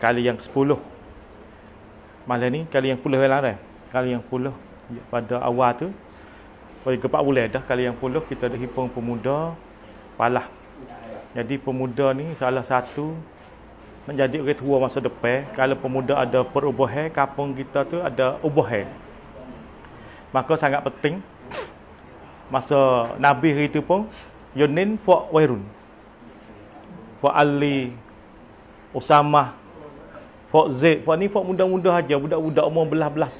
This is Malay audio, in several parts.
kali yang 10. Malam ni kali yang 10 lah. Kali yang 10 pada awal tu. Pada ke 4 bulan dah kali yang 10 kita ada himpun pemuda Palah. Jadi pemuda ni salah satu menjadi orang tua masa depan. Kalau pemuda ada perubahan, kampung kita tu ada ubahan. Maka sangat penting masa Nabi hari tu pun Yunin Fok Wairun, Fok Ali, Usamah, Fok Zaid, Fok ni Fok muda-muda aja, budak-budak umur belas-belas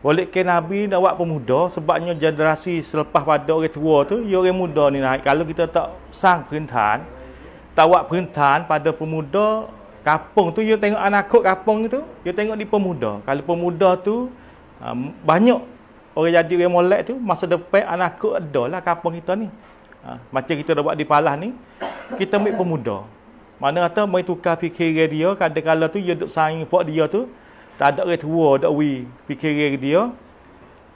Boleh ke Nabi nak buat pemuda sebabnya generasi selepas pada orang tua tu, ya orang muda ni naik. Kalau kita tak sang perintahan, tak buat perintahan pada pemuda kampung tu, dia tengok anak kampung tu, dia tengok di pemuda. Kalau pemuda tu banyak orang jadi orang molek tu, masa depan anak ada lah kampung kita ni. Macam kita dah buat di Palah ni, kita ambil pemuda. Mana kata mai tukar fikiran dia, kadang-kadang tu dia duk saing buat dia tu. Tak ada orang tua, tak fikiran dia.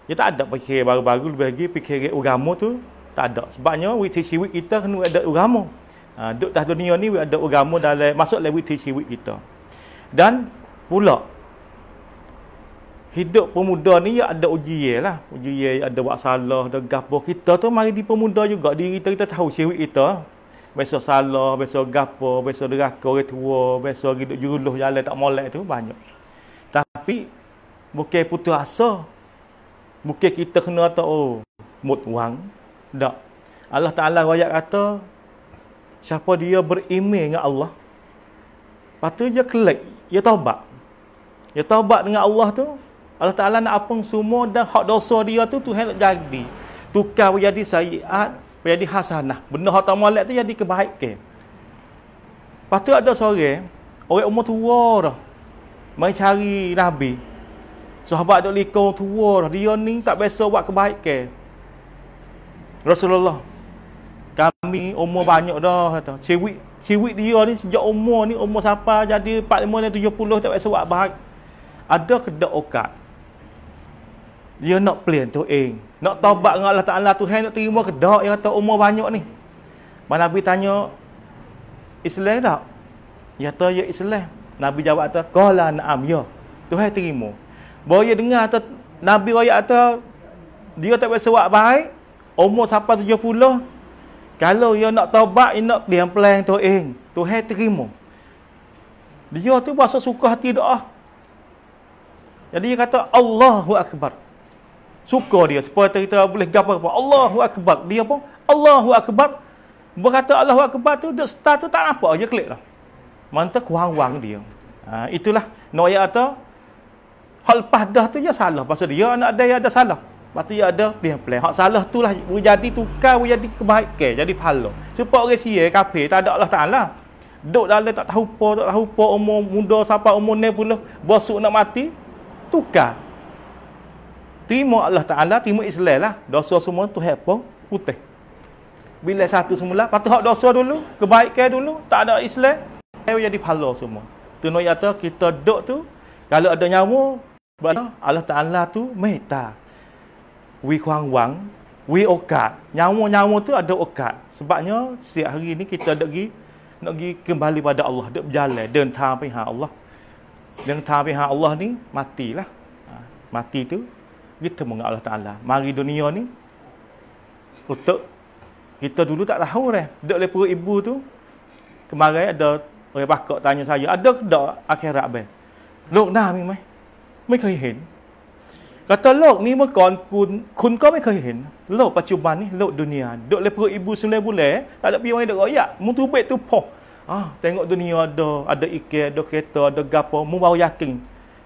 Dia tak ada fikiran baru-baru, lebih lagi fikiran agama tu tak ada. Sebabnya witi ciwik kita kena ada agama. Duk dah dunia ni ada agama dalam masuk dalam witi ciwik kita. Dan pula hidup pemuda ni ada ujian lah. Ujian ada buat salah, ada gapo. Kita tu mari di pemuda juga, diri kita tahu ciwik kita. Besok salah, besok gapo, besok deraka orang tua, besok hidup juluh jalan tak molek tu banyak. Tapi bukan putus asa. Bukan kita kena tahu mut wang. Tak. Allah Ta'ala ayat kata siapa dia beriman dengan Allah, lepas tu dia kelak, dia taubat. Dia taubat dengan Allah tu, Allah Ta'ala nak apung semua dan hak dosa dia tu Tuhan nak jadi. Tukar jadi sayiat, jadi hasanah. Benda hak tak molek tu jadi kebaikan. Lepas tu ada seorang orang umur tua dah mai cari Nabi. Sahabat duk likau tua dah. Dia ni tak biasa buat kebaikan. Rasulullah, kami umur banyak dah kata. Ciwik dia ni sejak umur ni, umur siapa jadi 45 dan 70 tak biasa buat baik. Ada kedak okat. Dia nak plan tu nak taubat dengan Allah Ta'ala, Tuhan nak terima kedak yang kata umur banyak ni. Nabi tanya, Islam tak? Ya kata ya Islam. Nabi jawab kata, qala na'am, ya. Tuhan terima. Bahawa dia dengar kata Nabi royak kata dia tak biasa buat baik, umur sampai 70. Kalau dia nak taubat, dia nak dia plan tu Tuhan terima. Dia tu bahasa suka hati doa. Jadi dia kata Allahu Akbar. Suka dia supaya kita boleh gapa apa. Allahu Akbar. Dia pun Allahu Akbar. Berkata Allahu Akbar tu dia start tu tak nampak je klik lah. Mantap kurang-kurang dia. Itulah noya atau hal lepas dah tu dia salah. Pasal dia anak dia ada salah. Lepas tu dia ada dia plan. Hak salah tu lah jadi tukar, jadi kebaikan, jadi pahala. Supaya orang sia kafir tak ada Allah Ta'ala. Duk dalam tak tahu apa, umur muda sampai umur 60, bosuk nak mati, tukar. Terima Allah Ta'ala, terima Islam lah. Dosa semua tu apa? Putih. Bila satu semula, lepas tu hak dosa dulu, kebaikan dulu, tak ada Islam, jadi pahala semua. Tu nak kata kita duk tu, kalau ada nyawa, Allah Ta'ala tu meta. Wi kuang wang, wi okat. Nyawa-nyawa tu ada okat. Sebabnya setiap hari ni kita nak pergi kembali pada Allah, duk berjalan, den tang pihak Allah. Den tang pihak Allah ni matilah. Mati tu kita dengan Allah Ta'ala. Mari dunia ni untuk kita dulu tak tahu dah. Duk le perut ibu tu. Kemarin ada orang pakak tanya saya, ada ke tak akhirat be? Lok dah mi mai. Maiเคยเห็น Kata lok ni มื่อก่อนคุณก็ไม่เคยเห็นโลกปัจจุบันนี่โลกdunia. Duk le perut ibu 9 bulan, tak ada pi orang dak royak. Mu tu bet tu poh. Tengok dunia ada ikan, ada kereta, ada gapo, mu baru yakin.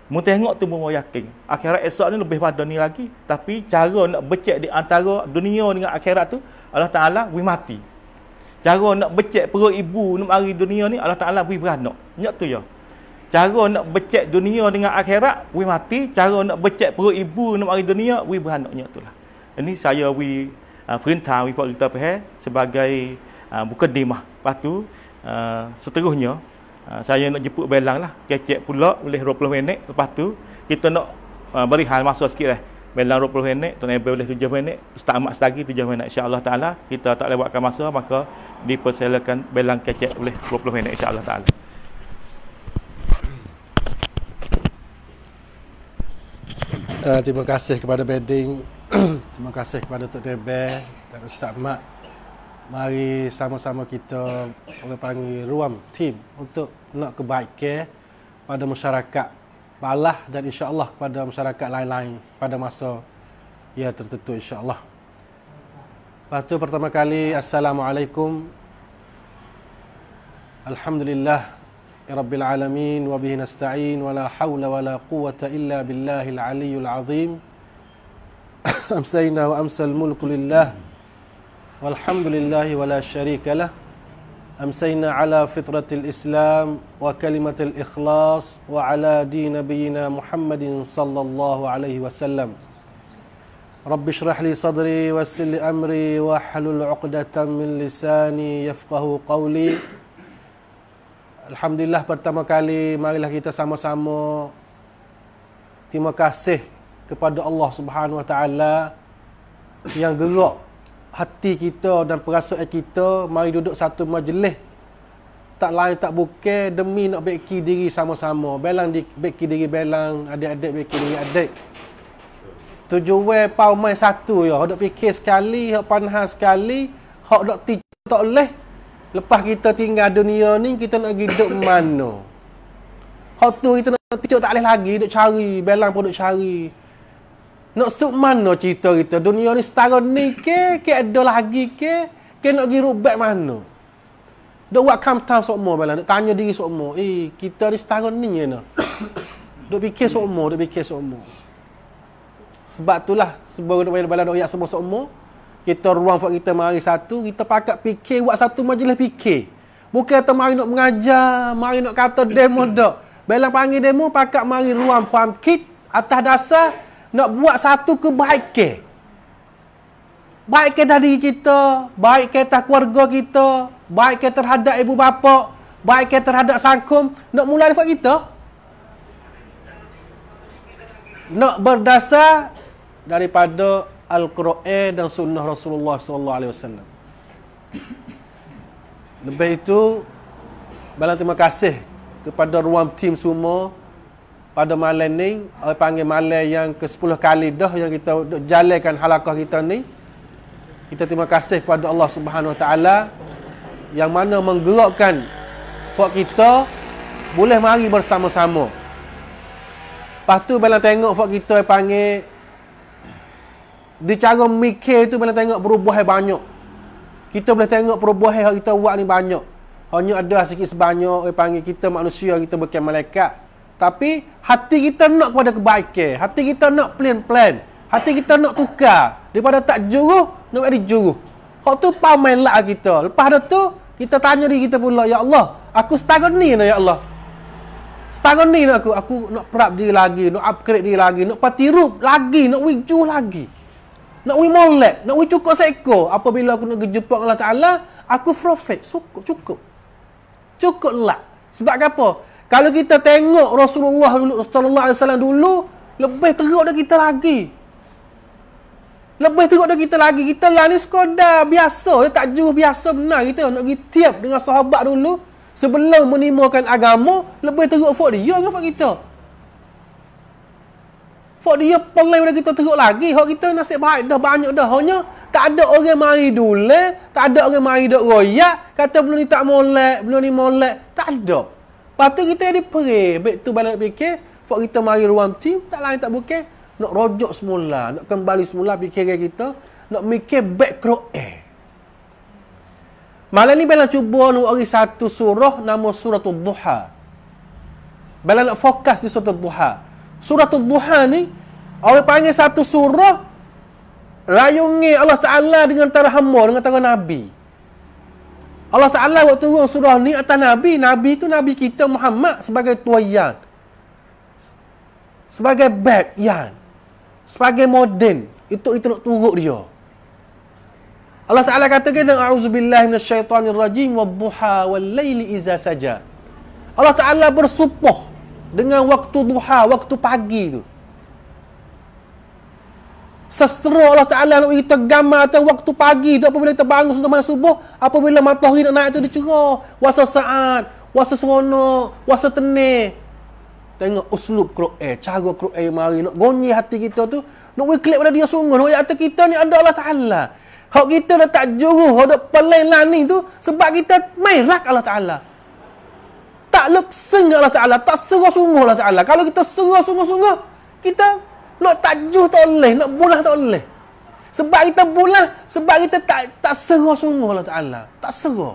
Mu tengok tu mu baru yakin. Akhirat esok ni lebih pada ni lagi, tapi cara nak becek di antara dunia dengan akhirat tu Allah Ta'ala wi mati. Cara nak becek perut ibu nak mari dunia ni Allah Ta'ala wi beranak. Nyak tu ya. Cara nak becek dunia dengan akhirat wi mati, cara nak becek perut ibu nak mari dunia wi beranak. Nyak tulah. Ini saya wi perintah wi pak kita faham sebagai mukadimah. Lepas tu seterusnya saya nak jemput belang lah, kecek pula boleh 20 minit. Lepas tu kita nak beri hal masa sikit lah. Belang 20 minit, Tuan Ebel boleh 7 minit, Ustaz Ahmad setagi 7 minit. InsyaAllah Ta'ala kita tak lewatkan masa, maka dipersilakan belang kecek boleh 20 minit insyaAllah Ta'ala. Terima kasih kepada Beding. Terima kasih kepada Tok Debel dan Ustaz Mat. Mari sama-sama kita orang panggil ruang tim untuk nak kebaikan pada masyarakat Balah dan insya-Allah kepada masyarakat lain-lain pada masa yang tertentu insya-Allah. Lepas tu pertama kali Assalamualaikum. Alhamdulillah Rabbil alamin wa bihi nasta'in wa la hawla wa la quwwata illa billahil aliyyil azim. Amsayna wa amsal mulku lillah walhamdulillahi wa la syarika lah. Amsayna ala fitratil Islam wa kalimatil ikhlas wa ala din nabiyina Muhammadin sallallahu alaihi wasallam. Rabbi shrah li sadri wa yassir li amri wa hlul 'uqdatam min lisani yafqahu qawli. Alhamdulillah pertama kali marilah kita sama-sama terima kasih kepada Allah Subhanahu wa taala yang gerak hati kita dan perasaan kita mari duduk satu majlis tak lain tak bukan demi nak beki diri sama-sama. Belang di beki diri belang, adik-adik beki diri adik. Tujuan paumai satu ya, hok dok fikir sekali, hok panhas sekali, hok dok tidur tak leh. Lepas kita tinggal dunia ni kita nak hidup mana? Hok tu kita nak tidur tak leh lagi, dok cari, belang pun dok cari. Nak suk mana cerita kita? Dunia ni setara ni ke ada lagi ke nak pergi rubat mana? Dok buat kamtam sokmo belang, dok tanya diri sokmo, kita ni setara ni ya nak. Dok fikir sokmo, dok fikir sokmo. Sebab itulah sebab bala doyak semua semua kita ruang buat kita mari satu, kita pakat fikir buat satu majlis fikir. Bukan kata mari nak mengajar, mari nak kata demo dak. Belang panggil demo pakat mari ruang faham kit atas dasar nak buat satu kebaikan. Baik dari kita, baik atas keluarga kita, baik terhadap ibu bapa, baik terhadap sakum, nak mulai buat kita. Nak berdasar daripada Al-Quran dan sunnah Rasulullah sallallahu alaihi wasallam. Lebih itu, balang terima kasih kepada ruang tim semua pada malam ni, orang panggil malam yang ke-10 kali dah yang kita jalankan halaqah kita ni. Kita terima kasih kepada Allah Subhanahu Wa Taala yang mana menggerakkan buat kita boleh mari bersama-sama. Lepas tu balang tengok buat kita panggil di cara mikir tu boleh tengok perubahan banyak. Kita boleh tengok perubahan yang kita buat ni banyak. Hanya ada sikit sebanyak orang panggil kita manusia, kita bukan malaikat. Tapi hati kita nak kepada kebaikan. Hati kita nak plan-plan. Hati kita nak tukar. Daripada tak juruh, nak jadi juruh. Hak tu pamen lah kita. Lepas tu, kita tanya diri kita pula, ya Allah, aku setara ni nak ya Allah. Setara ni nak aku nak perap diri lagi, nak upgrade diri lagi, nak patirup lagi, nak wiju lagi. Nak molek, nak cukup seekor. Apabila aku nak jumpa Allah Ta'ala, aku profit. Cukup. Cukup lah. Sebab apa? Kalau kita tengok Rasulullah sallallahu alaihi wasallam dulu, lebih teruk dah kita lagi. Lebih teruk dah kita lagi. Kita lah ni sekadar biasa. Tak jauh biasa benar kita. Nak pergi tiap dengan sahabat dulu. Sebelum menimbulkan agama, lebih teruk fok dia dengan fok kita. Fok dia pelai dah kita teruk lagi. Hak kita nasib baik dah banyak dah. Hanya tak ada orang mari dulu, tak ada orang mari dok royak, kata belum ni tak molek, belum ni molek. Tak ada. Lepas tu kita jadi perih. Baik tu balik fikir, fok kita mari ruang tim, tak lain tak bukan nak rojok semula, nak kembali semula fikiran kita, nak mikir background Malam ni Bella cuba nak ori satu surah nama Suratul Duha. Bella nak fokus di Suratul Duha. Suratul Duha ni orang panggil satu surah rayungi Allah Ta'ala dengan tara hamba, dengan tara Nabi. Allah Ta'ala buat turun surah ni atas Nabi. Nabi tu Nabi kita Muhammad sebagai tuayan, sebagai bayan, sebagai modern. Itu nak turut dia. Allah Ta'ala katakan, a'udzubillahi minasyaitonirrajim wadduha wallaili iza saja. Allah Ta'ala bersumpah dengan waktu duha, waktu pagi tu. Sestra Allah Ta'ala nak kita gambar atas waktu pagi tu, apabila kita bangun sebelum subuh, apabila matahari nak naik tu dia cerah, wasa saat, wasa seronok, wasa tenang. Tengok uslub Quran, cara Quran mari nak gonyi hati kita tu, nak wiklik pada dia sungguh. Nak hati kita ni ada Allah Taala. Hak kita dah tak juru, hak dah pelai lani tu sebab kita merak Allah Taala. Tak lekseng Allah Taala, tak serah-sungguh Allah Taala. Kalau kita serah sungguh-sungguh, kita nak tajuh tak boleh, nak bulah tak boleh. Sebab kita bulah, sebab kita tak serah sungguh Allah Taala. Tak serah.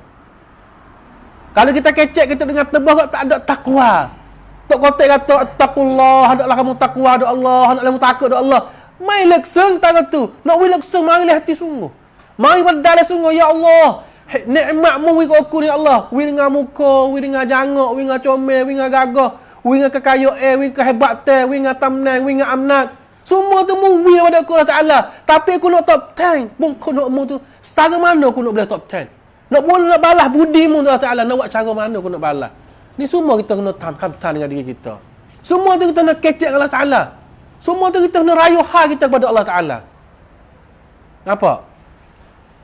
Kalau kita kecek kita dengan tebah tak ada takwa. Tok kotek kata attaqullah, hendaklah kamu takwa ada Allah, hendaklah kamu takut ada Allah. Mai lekseng tangan tu. Nak wi lekseng mari hati sungguh. Mari padal sungguh ya Allah. Nikmat-Mu wi aku ni Allah. Wi dengan muka, wi dengan jangok, wi dengan comel, wi dengan gagah, wi dengan kekayaan, wi dengan kehebatan, wi dengan tamnan, wi dengan amnat. Semua tu mu wi pada aku Allah Taala. Tapi aku nak top 10. Mungkin nak mu tu setara mana aku nak boleh top 10. Nak boleh nak balas budimu Allah Taala, nak buat cara mana aku nak balas. Ni semua kita kena tamkan dengan diri kita. Semua tu kita nak kecek Allah Taala. Semua tu kita kena rayuh hal kita kepada Allah Taala. Apa?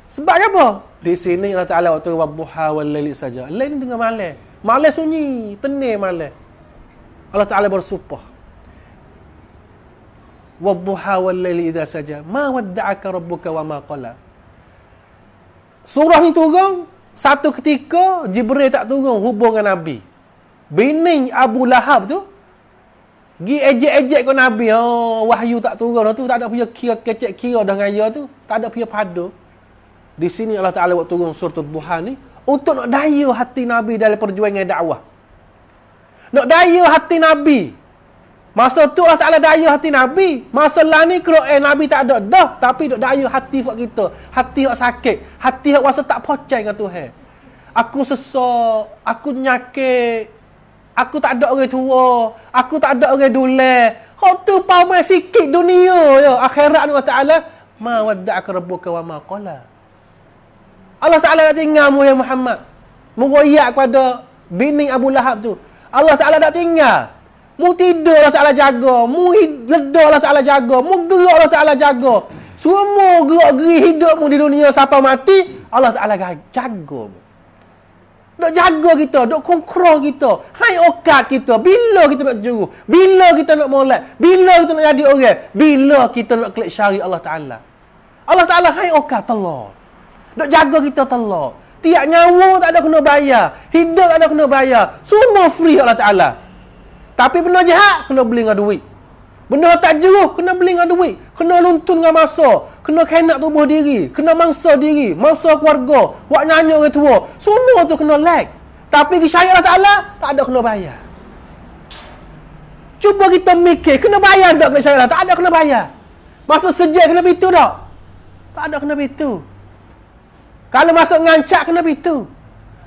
Sebab apa? Di sini Allah Taala waktu wadduha wal laili saja. Lain dengan malam. Malam sunyi, tenang malam. Allah Taala bersumpah. Wadduha wal laili idza saja. Ma wadda'aka rabbuka wa ma qala. Surah ni turun, satu ketika Jibril tak turun hubung dengan Nabi. Bini Abu Lahab tu gi ejek-ejek ke Nabi. Wahyu tak turun tu, tak ada punya kira kecek kira dah ngaya tu, tak ada punya padu. Di sini Allah Taala buat turun surah Duha ni untuk nak daya hati Nabi dalam perjuangan dakwah. Nak daya hati Nabi. Masa tu Allah Taala daya hati Nabi. Masa lah ni Quran Nabi tak ada dah, tapi dok daya hati buat kita. Hati hak sakit, hati hak rasa tak percaya dengan Tuhan. Aku sesak, aku nyakit. Aku tak ada orang tua, aku tak ada orang dule. Hak tu paumai sikit dunia ya. Akhirat Allah Taala, ma wadda'aka rabbuka wa ma qala. Allah Taala tak tinggal mu ya Muhammad. Meroyak kepada bini Abu Lahab tu. Allah Taala tak tinggal. Mu tidur Allah Taala jaga, mu ledar Allah Taala jaga, mu gerak Allah Taala jaga. Semua gerak-geri hidupmu di dunia sampai mati, Allah Taala jaga mu. Dok jaga kita, dok kontrol kita. Hai okat kita, bila kita nak juru, bila kita nak molek, bila kita nak jadi orang, bila kita nak klik syari Allah Taala. Allah Taala hai okat telur. Dok jaga kita telur. Tiap nyawa tak ada kena bayar, hidup tak ada kena bayar. Semua free Allah Taala. Tapi benda jahat kena beli dengan duit. Benda tak jeruh kena beli dengan duit. Kena luntun dengan masa, kena khenak tubuh diri, kena mangsa diri, mangsa keluarga, buat nyanyi orang tua. Semua tu kena lag. Tapi syariat Allah Taala tak ada kena bayar. Cuba kita mikir, kena bayar tak kena syariat? Tak ada kena bayar. Masa sejak kena begitu tak? Tak ada kena begitu. Kalau masuk ngancak kena begitu.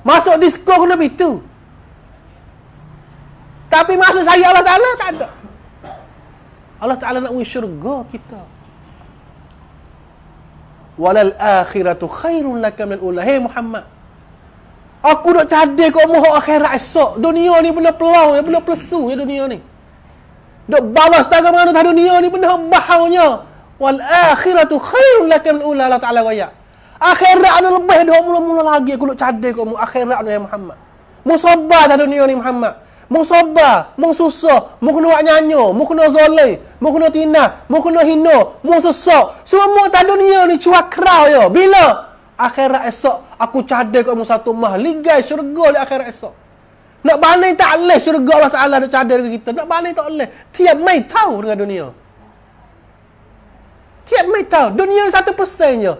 Masuk disko kena begitu. Tapi masuk syariat Allah Taala tak ada. Allah Taala nak wis syurga kita. Walal akhiratu khairun laka min al-ula. Hey Muhammad, aku nak cadai kau mohon akhirat esok. Dunia ni benda pelau, benda plesu ya dunia ni. Dok balas tak mana dah dunia ni benda bahaunya. Wal akhiratu khairun laka min al-ula. Allah Taala royak. Akhirat ada lebih dah mula-mula lagi aku nak cadai kau mu akhirat ni ya Muhammad. Musabah dah dunia ni Muhammad. Mu sabar, mu susah, mu kena buat nyanyo, mu kena zalim, mu kena tina, mu kena hina, mu sesak. Semua tak dunia ni cuak kerau ya. Bila? Akhirat esok aku cadai kat mu satu mah ligai syurga di akhirat esok. Nak banding tak leh syurga Allah Taala nak cadai dekat kita. Nak banding tak leh. Tiap mai tahu dengan dunia. Tiap mai tahu. Dunia ni 1% je.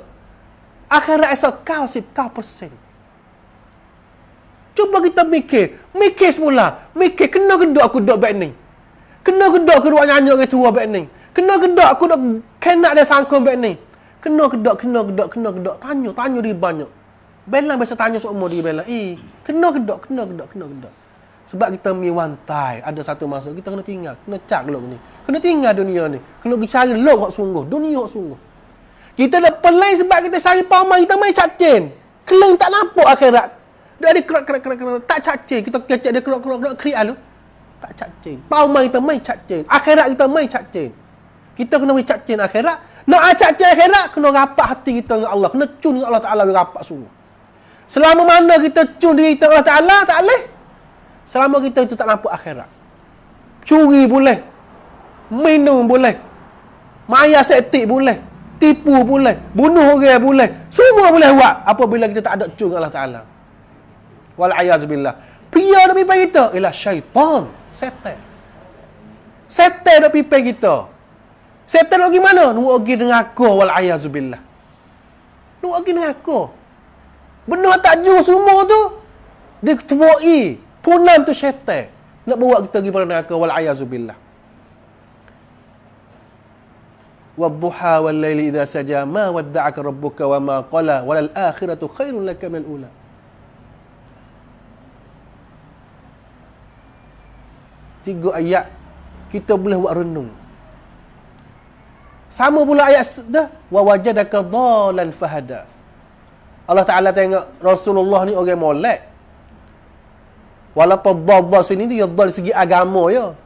Akhirat esok kau sip kau persen. Cuba kita mikir semula. Mikir, kena gedok aku duduk baik ni. Kena gedok aku duduk nyanyi orang tua baik ni. Kena gedok aku duduk kena dia sangkung baik ni. Kena gedok. Tanya dia banyak. Bela biasa tanya semua dia bela. Kena gedok. Sebab kita miwantai. Ada satu masa kita kena tinggal. Kena cak dulu ni. Kena tinggal dunia ni. Kena pergi cari lok sungguh. Dunia sungguh. Kita dah pelai sebab kita cari pamai. Kita main cacin. Keleng tak nampak akhirat. Dia ada kerak tak cacing. Kita kecek dia kerak kriak lu. Tak cacing. Paumai kita main cacing. Akhirat kita main cacing. Kita kena main cacing akhirat. Nak cacing akhirat kena rapat hati kita dengan Allah. Kena cun dengan Allah Taala rapat semua. Selama mana kita cun diri kita dengan Allah Taala tak leh. Selama kita itu tak nampak akhirat. Curi boleh. Minum boleh. Maya sektik boleh. Tipu boleh. Bunuh orang boleh. Semua boleh buat apabila kita tak ada curi dengan Allah Ta'ala. Wal'ayazubillah. Pia nak pipai kita ialah syaitan. Setan. Setan nak pipai kita. Setan nak pergi mana? Nak pergi dengan aku. Wal'ayazubillah. Nak pergi dengan aku. Benar tak jujur semua tu. Dia ketuai. Punam tu syaitan. Nak bawa kita pergi pada neraka. Wal'ayazubillah. Wadduha wal laili idza saja ma wadda'aka rabbuka wa ma qala walal akhiratu khairun laka minal ula. Tiga ayat kita boleh buat renung. Sama pula ayat dah wa wajadaka dhalan fahada. Allah Taala tengok Rasulullah ni orang molek. Walaupun dhal sini dia dhal segi agama ya.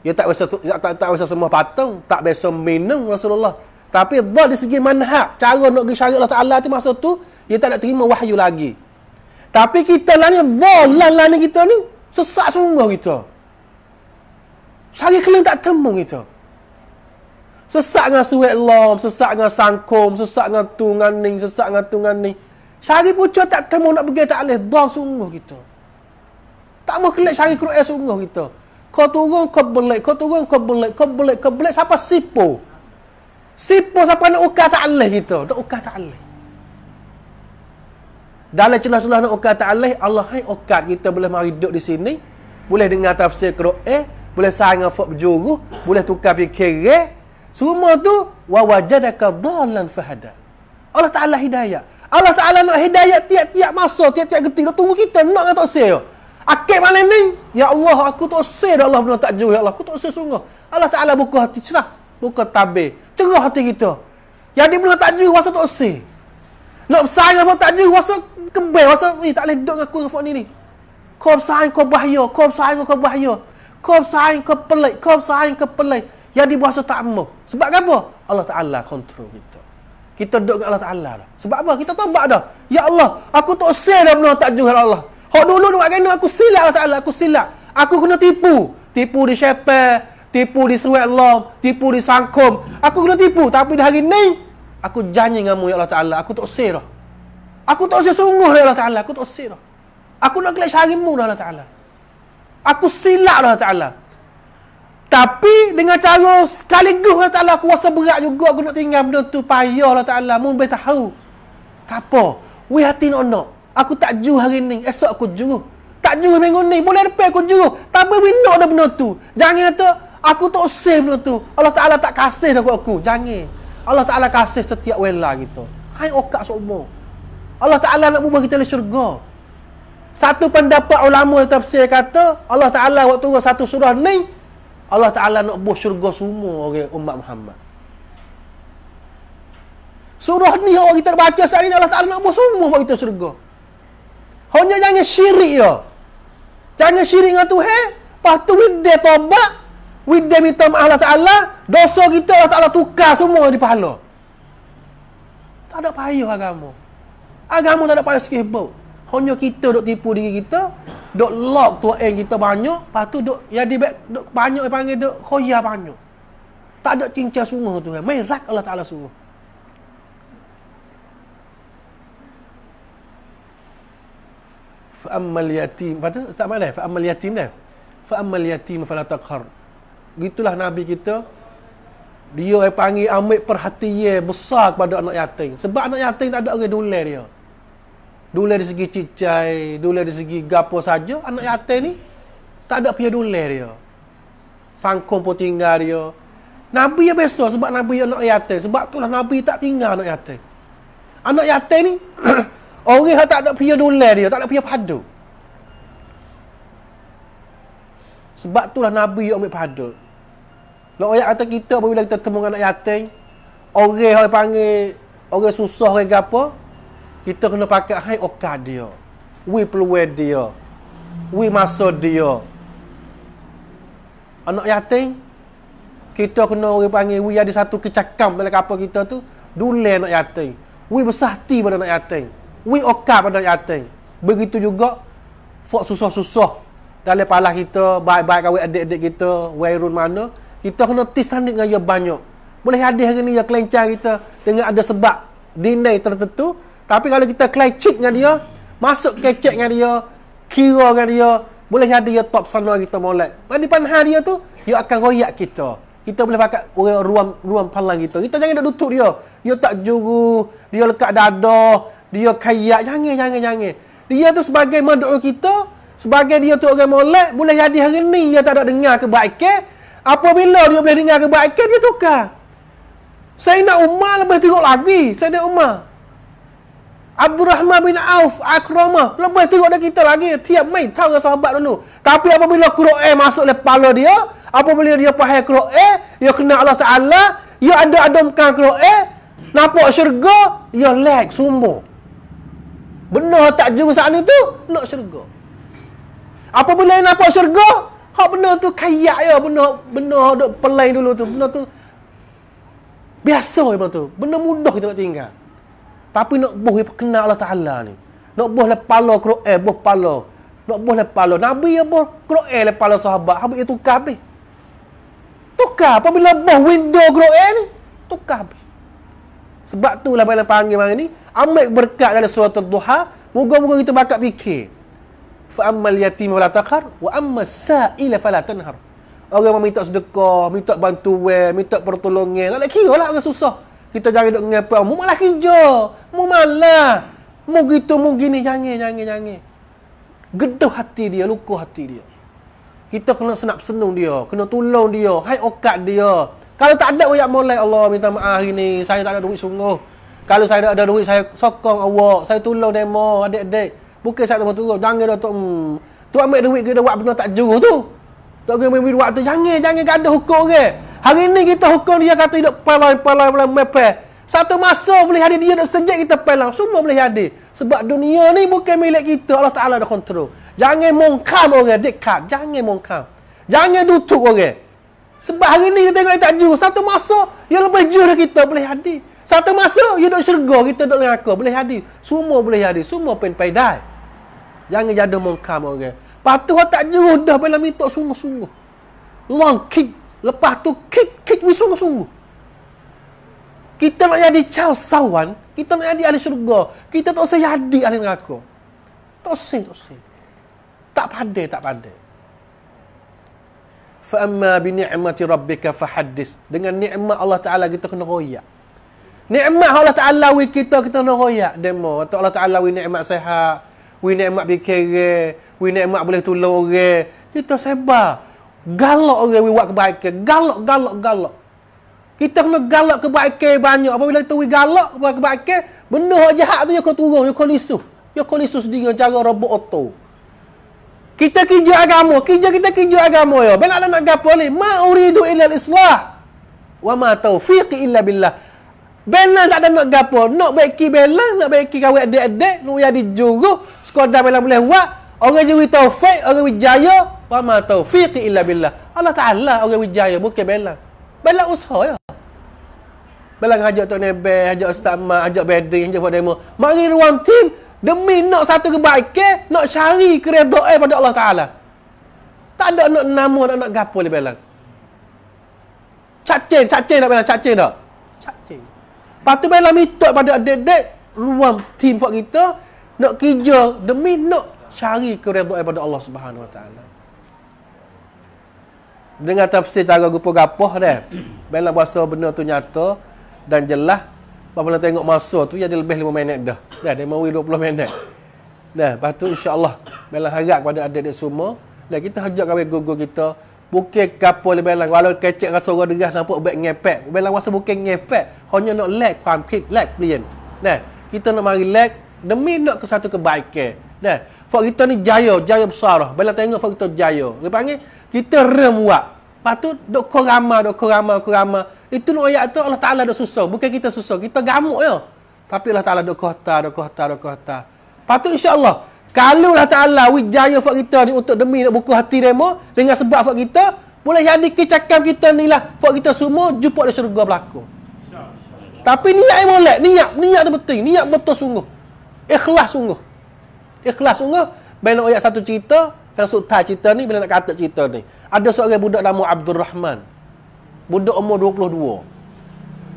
Dia tak biasa semua patung, tak biasa minum Rasulullah. Tapi dhal dari segi manhaj, cara nak pergi syariat Allah Taala tu masa tu dia tak nak terima wahyu lagi. Tapi kita lah ni dhalan lah ni kita ni sesak sungguh kita. Syari keliling tak temu kita. Sesak dengan suet lom, sesak dengan sangkum, sesak dengan tungan ni, sesak dengan tungan ni. Syari pucuk tak temu nak pergi tak boleh. Dhal sungguh kita. Tak mau kelik syari Quran sungguh kita. Kau turun, kau belik. Kau turun, kau belik. Kau belik, kau belik. Siapa sipo? Sipo siapa nak ukar tak boleh kita. Nak ukar tak boleh. Dalam celah-celah nak ukar tak boleh, Allah hai ukar kita boleh mari duduk di sini. Boleh dengar tafsir Quran. Boleh sayang dengan fak berjuru. Boleh tukar fikiran. Semua tu wa wajadaka dhalan fahada. Allah Taala hidayah. Allah Taala nak hidayah tiap-tiap masa, tiap-tiap ketika. Dia tunggu kita nak atau tak usah. Akib malam ni, ya Allah aku tak usah dah Allah benar tak jauh ya Allah. Aku tak usah sungguh. Allah Taala buka hati cerah, buka tabir, cerah hati kita. Jadi benar tak jauh wasa tak usah. Nak bersayang apa tak jauh wasa kebel, wasa tak boleh duduk dengan aku dengan ni. Kau bersayang kau bahaya, kau bersayang kau bahaya. Kau bersayang kau pelik, kau bersayang kau pelik. Jadi berasa tak mau. Sebab apa? Allah Ta'ala kontrol kita. Kita duduk dengan Allah Ta'ala dah. Sebab apa? Kita tobat dah. Ya Allah, aku tak usah dah benar tak jual Allah. Hak dulu nak kena aku silap Allah Ta'ala. Aku silap. Aku kena tipu. Tipu di syaitan. Tipu di suet lom. Tipu di sangkum. Aku kena tipu. Tapi di hari ni, aku janji dengan ya Allah Ta'ala. Aku tak usah dah. Aku tak usah sungguh ya Allah Ta'ala. Aku tak usah dah. Aku nak kelak syarimu dah Allah Ta'ala. Aku silap dah Allah Ta'ala. Tapi dengan cara sekaligus Allah Ta'ala aku rasa berat juga aku nak tinggal benda tu. Payah Allah Ta'ala. Mu boleh tahu. Tak apa. Weh hati nak. Aku tak juru hari ni. Esok aku juru. Tak juru minggu ni. Boleh depan aku juru. Tapi we nak dah benda tu. Jangan kata aku tak usah benda tu. Allah Ta'ala tak kasih dah aku. Jangan. Allah Ta'ala kasih setiap wela kita. Hai okak semua. Allah Ta'ala nak bubuh kita di syurga. Satu pendapat ulama tafsir kata Allah Ta'ala waktu turun satu surah ni Allah Ta'ala nak buh syurga semua orang umat Muhammad. Surah ni orang kita baca saat ini Allah Ta'ala nak buh semua buat kita syurga. Hanya jangan syirik ya. Jangan syirik dengan Tuhan. Lepas tu widya tobat, widya minta maaf Allah Ta'ala, dosa kita Allah Ta'ala tukar semua di pahala. Tak ada payah agama. Agama tak ada payah sikit bau. Hanya kita duk tipu diri kita, duk lock tuan kita banyak, lepas tu duk jadi duk banyak panggil duk khoya banyak. Tak ada cincang sungguh tu kan. Main rak Allah Ta'ala sungguh. Fa ammal yatim, patut tak mana? Fa ammal yatim dah. Fa ammal yatim fala taqhar. Gitulah Nabi kita. Dia panggil ambil perhatian besar kepada anak yatim. Sebab anak yatim tak ada orang dular dia. Dular dari segi cicai, dular dari segi gapo saja, anak yatim ni tak ada punya dular dia. Sangkum pun tinggal dia. Nabi yang biasa sebab Nabi anak yatim. Sebab itulah Nabi tak tinggal anak yatim. Anak yatim ni orang yang tak ada punya dular dia, tak ada punya padu. Sebab itulah Nabi yang ambil padu. Kalau ayat kata kita apabila kita temu anak yatim, orang yang panggil orang susah, orang gapo, kita kena pakai hai okad dia. We peluang dia. We masa dia. Anak yatim, kita kena orang panggil we ada satu kecakam dalam kapal kita tu, dule anak yatim. We besar hati pada anak yatim. We okad pada anak yatim. Begitu juga fok susah-susah. dalam palah kita, baik-baik kawin adik-adik kita, wairun mana, kita kena tisanding dengan dia banyak. Boleh hadis hari ni dia kelencar kita dengan ada sebab dinai tertentu, tapi kalau kita kelecik dengan dia, masuk kecek dengan dia, kira dengan dia, boleh jadi dia top sana kita molek. Di depan dia tu, dia akan royak kita. Kita boleh pakai ruang palang kita. Kita jangan duduk dia. Dia tak juru, dia lekat dada, dia kayak, jangan. Dia tu sebagai mad'u kita, sebagai dia tu orang molek, boleh jadi hari ni dia tak ada dengar kebaikan. Apabila dia boleh dengar kebaikan, dia tukar. Sayyidina Umar lebih teruk lagi. Sayyidina Umar, Abdul Rahman bin Auf, Akramah, lebih teruk dari kita lagi. Tiap mai tahu dengan sahabat dulu. Tapi apabila Quran masuk dalam kepala dia, apabila dia faham Quran, dia kenal Allah Ta'ala, dia ada-adamkan Quran, nampak syurga, dia lag semua. Benar tak juru saat ni tu, nak syurga. Apabila dia nampak syurga, hak benar tu kayak ya, benar duk pelai dulu tu, benar tu biasa memang tu. Benda mudah kita nak tinggal. Tapi nak boh kenal Allah Ta'ala ni. Nak boh lepala Quran, boh pala. Nak boh lepala Nabi ya boh Quran lepala sahabat. Habis dia tukar habis. Tukar apabila boh window Quran ni, tukar habis. Sebab tu lah bila panggil hari ni, ambil berkat dalam surah Ad-Duha, moga-moga kita bakat fikir. Fa ammal yatim wala taqhar wa amma sa'ila fala tanhar. Orang minta sedekah, minta bantuan, minta pertolongan, tak nak kira lah orang susah. Kita jangan duk ngapa, mu malah kerja, mu malah, mu gitu, mu gini, jangan. Geduh hati dia, luka hati dia. Kita kena senap-senung dia, kena tolong dia, hai okat dia. Kalau tak ada orang mulai, Allah minta maaf hari ni, saya tak ada duit sungguh. Kalau saya ada duit, saya sokong awak, saya tolong demo, adik-adik. Bukan saya tak turun, jangan dah tu ambil duit kita buat benda tak juru tu. Tak kena ambil duit tu, jangan ada hukum orang. Hari ni kita hukum dia kata hidup palai mepeh. Satu masa boleh hadir dia nak sejak kita pelang, semua boleh hadir. Sebab dunia ni bukan milik kita, Allah Ta'ala dah kontrol. Jangan mongkam orang, dekat, jangan mongkam. Jangan tutup orang. Sebab hari ni kita tengok dia tak juru, satu masa dia lebih juru kita boleh hadir. Satu masa dia duduk syurga, kita duduk neraka, boleh hadir. Semua boleh hadir, semua pen-paidai. Jangan jadi mongkam orang. Lepas tu orang tak juru dah bila minta sungguh-sungguh. Long kick. Lepas tu kick sungguh-sungguh. Kita nak jadi sawan, kita nak jadi ahli syurga. Kita tak usah jadi ahli neraka. Tak usah. Tak pandai. Fa amma bi ni'mati rabbika fahaddis. Dengan nikmat Allah Ta'ala kita kena royak. Nikmat Allah Ta'ala wi kita kena royak demo. Atau Allah Ta'ala wi nikmat sihat, wi nikmat fikir, wi nikmat boleh tolong orang. Kita sebar. Galak orang buat kebaikan. Galak. Kita kena galak kebaikan banyak. Apabila kita galak buat kebaikan, benda yang jahat tu dia kau turun, dia kau lisuh sendiri cara robot auto. Kita kerja agama, kita kerja agama ya. Bila nak gapo ni? Ma uridu illa al-islah. Wa ma taufiqi illa billah. Bela tak ada nak gapo, nak baiki bela, nak baiki kawin adik-adik, nak jadi juru, sekadar bela boleh buat. Orang juri taufik, orang wijaya, wa ma taufiqi illa billah. Allah Ta'ala orang wijaya, bukan bela. Bela usaha ya. Bela ajak Tok Nebe, ajak Ustaz Mak, ajak Bedri, ajak buat demo. Mari ruang tim demi nak satu kebaikan, nak cari keredaan pada Allah Ta'ala. Tak ada nak nama, nak gapo le bela. Cacing nak bela, cacing tak? Cacing. Lepas tu bela minta pada adik-adik ruang tim buat kita nak kerja demi nak cari keredaan pada Allah Subhanahu Wa Ta'ala. Dengan tafsir cara gupah-gapah dah. Bela bahasa benda tu nyata dan jelas. Apabila tengok masa tu jadi lebih 5 minit dah. Dah mau 20 minit. Dah, lepas tu insya-Allah bela harap kepada adik-adik semua, dan kita ajak kawan gugur kita bukan kapal bela walau kecek rasa orang derah nampak baik ngepek. Bela rasa bukan ngepek, hanya nak lag faham kit, lag plien. Nah, kita nak mari lag demi nak ke satu kebaikan. Nah, fak kita ni jaya besar dah. Bela tengok fak kita jaya. Dia panggil kita rem buat. Lepas tu dok korama. Itu nak ayat tu Allah Ta'ala dok susah. Bukan kita susah. Kita gamuk je. Tapi Allah Ta'ala dok kota. Lepas tu insya-Allah, kalau Allah Ta'ala wijaya fak kita ni untuk demi nak buka hati demo dengan sebab fak kita, boleh jadi kecakap kita ni lah fak kita semua jumpa di syurga berlaku. Tapi niat yang molek, niat tu betul. Niat betul sungguh. Ikhlas sungguh. Bila ayat satu cerita, Dan subtai cerita ni, bila nak kata cerita ni. Ada seorang budak nama Abdul Rahman. Budak umur 22.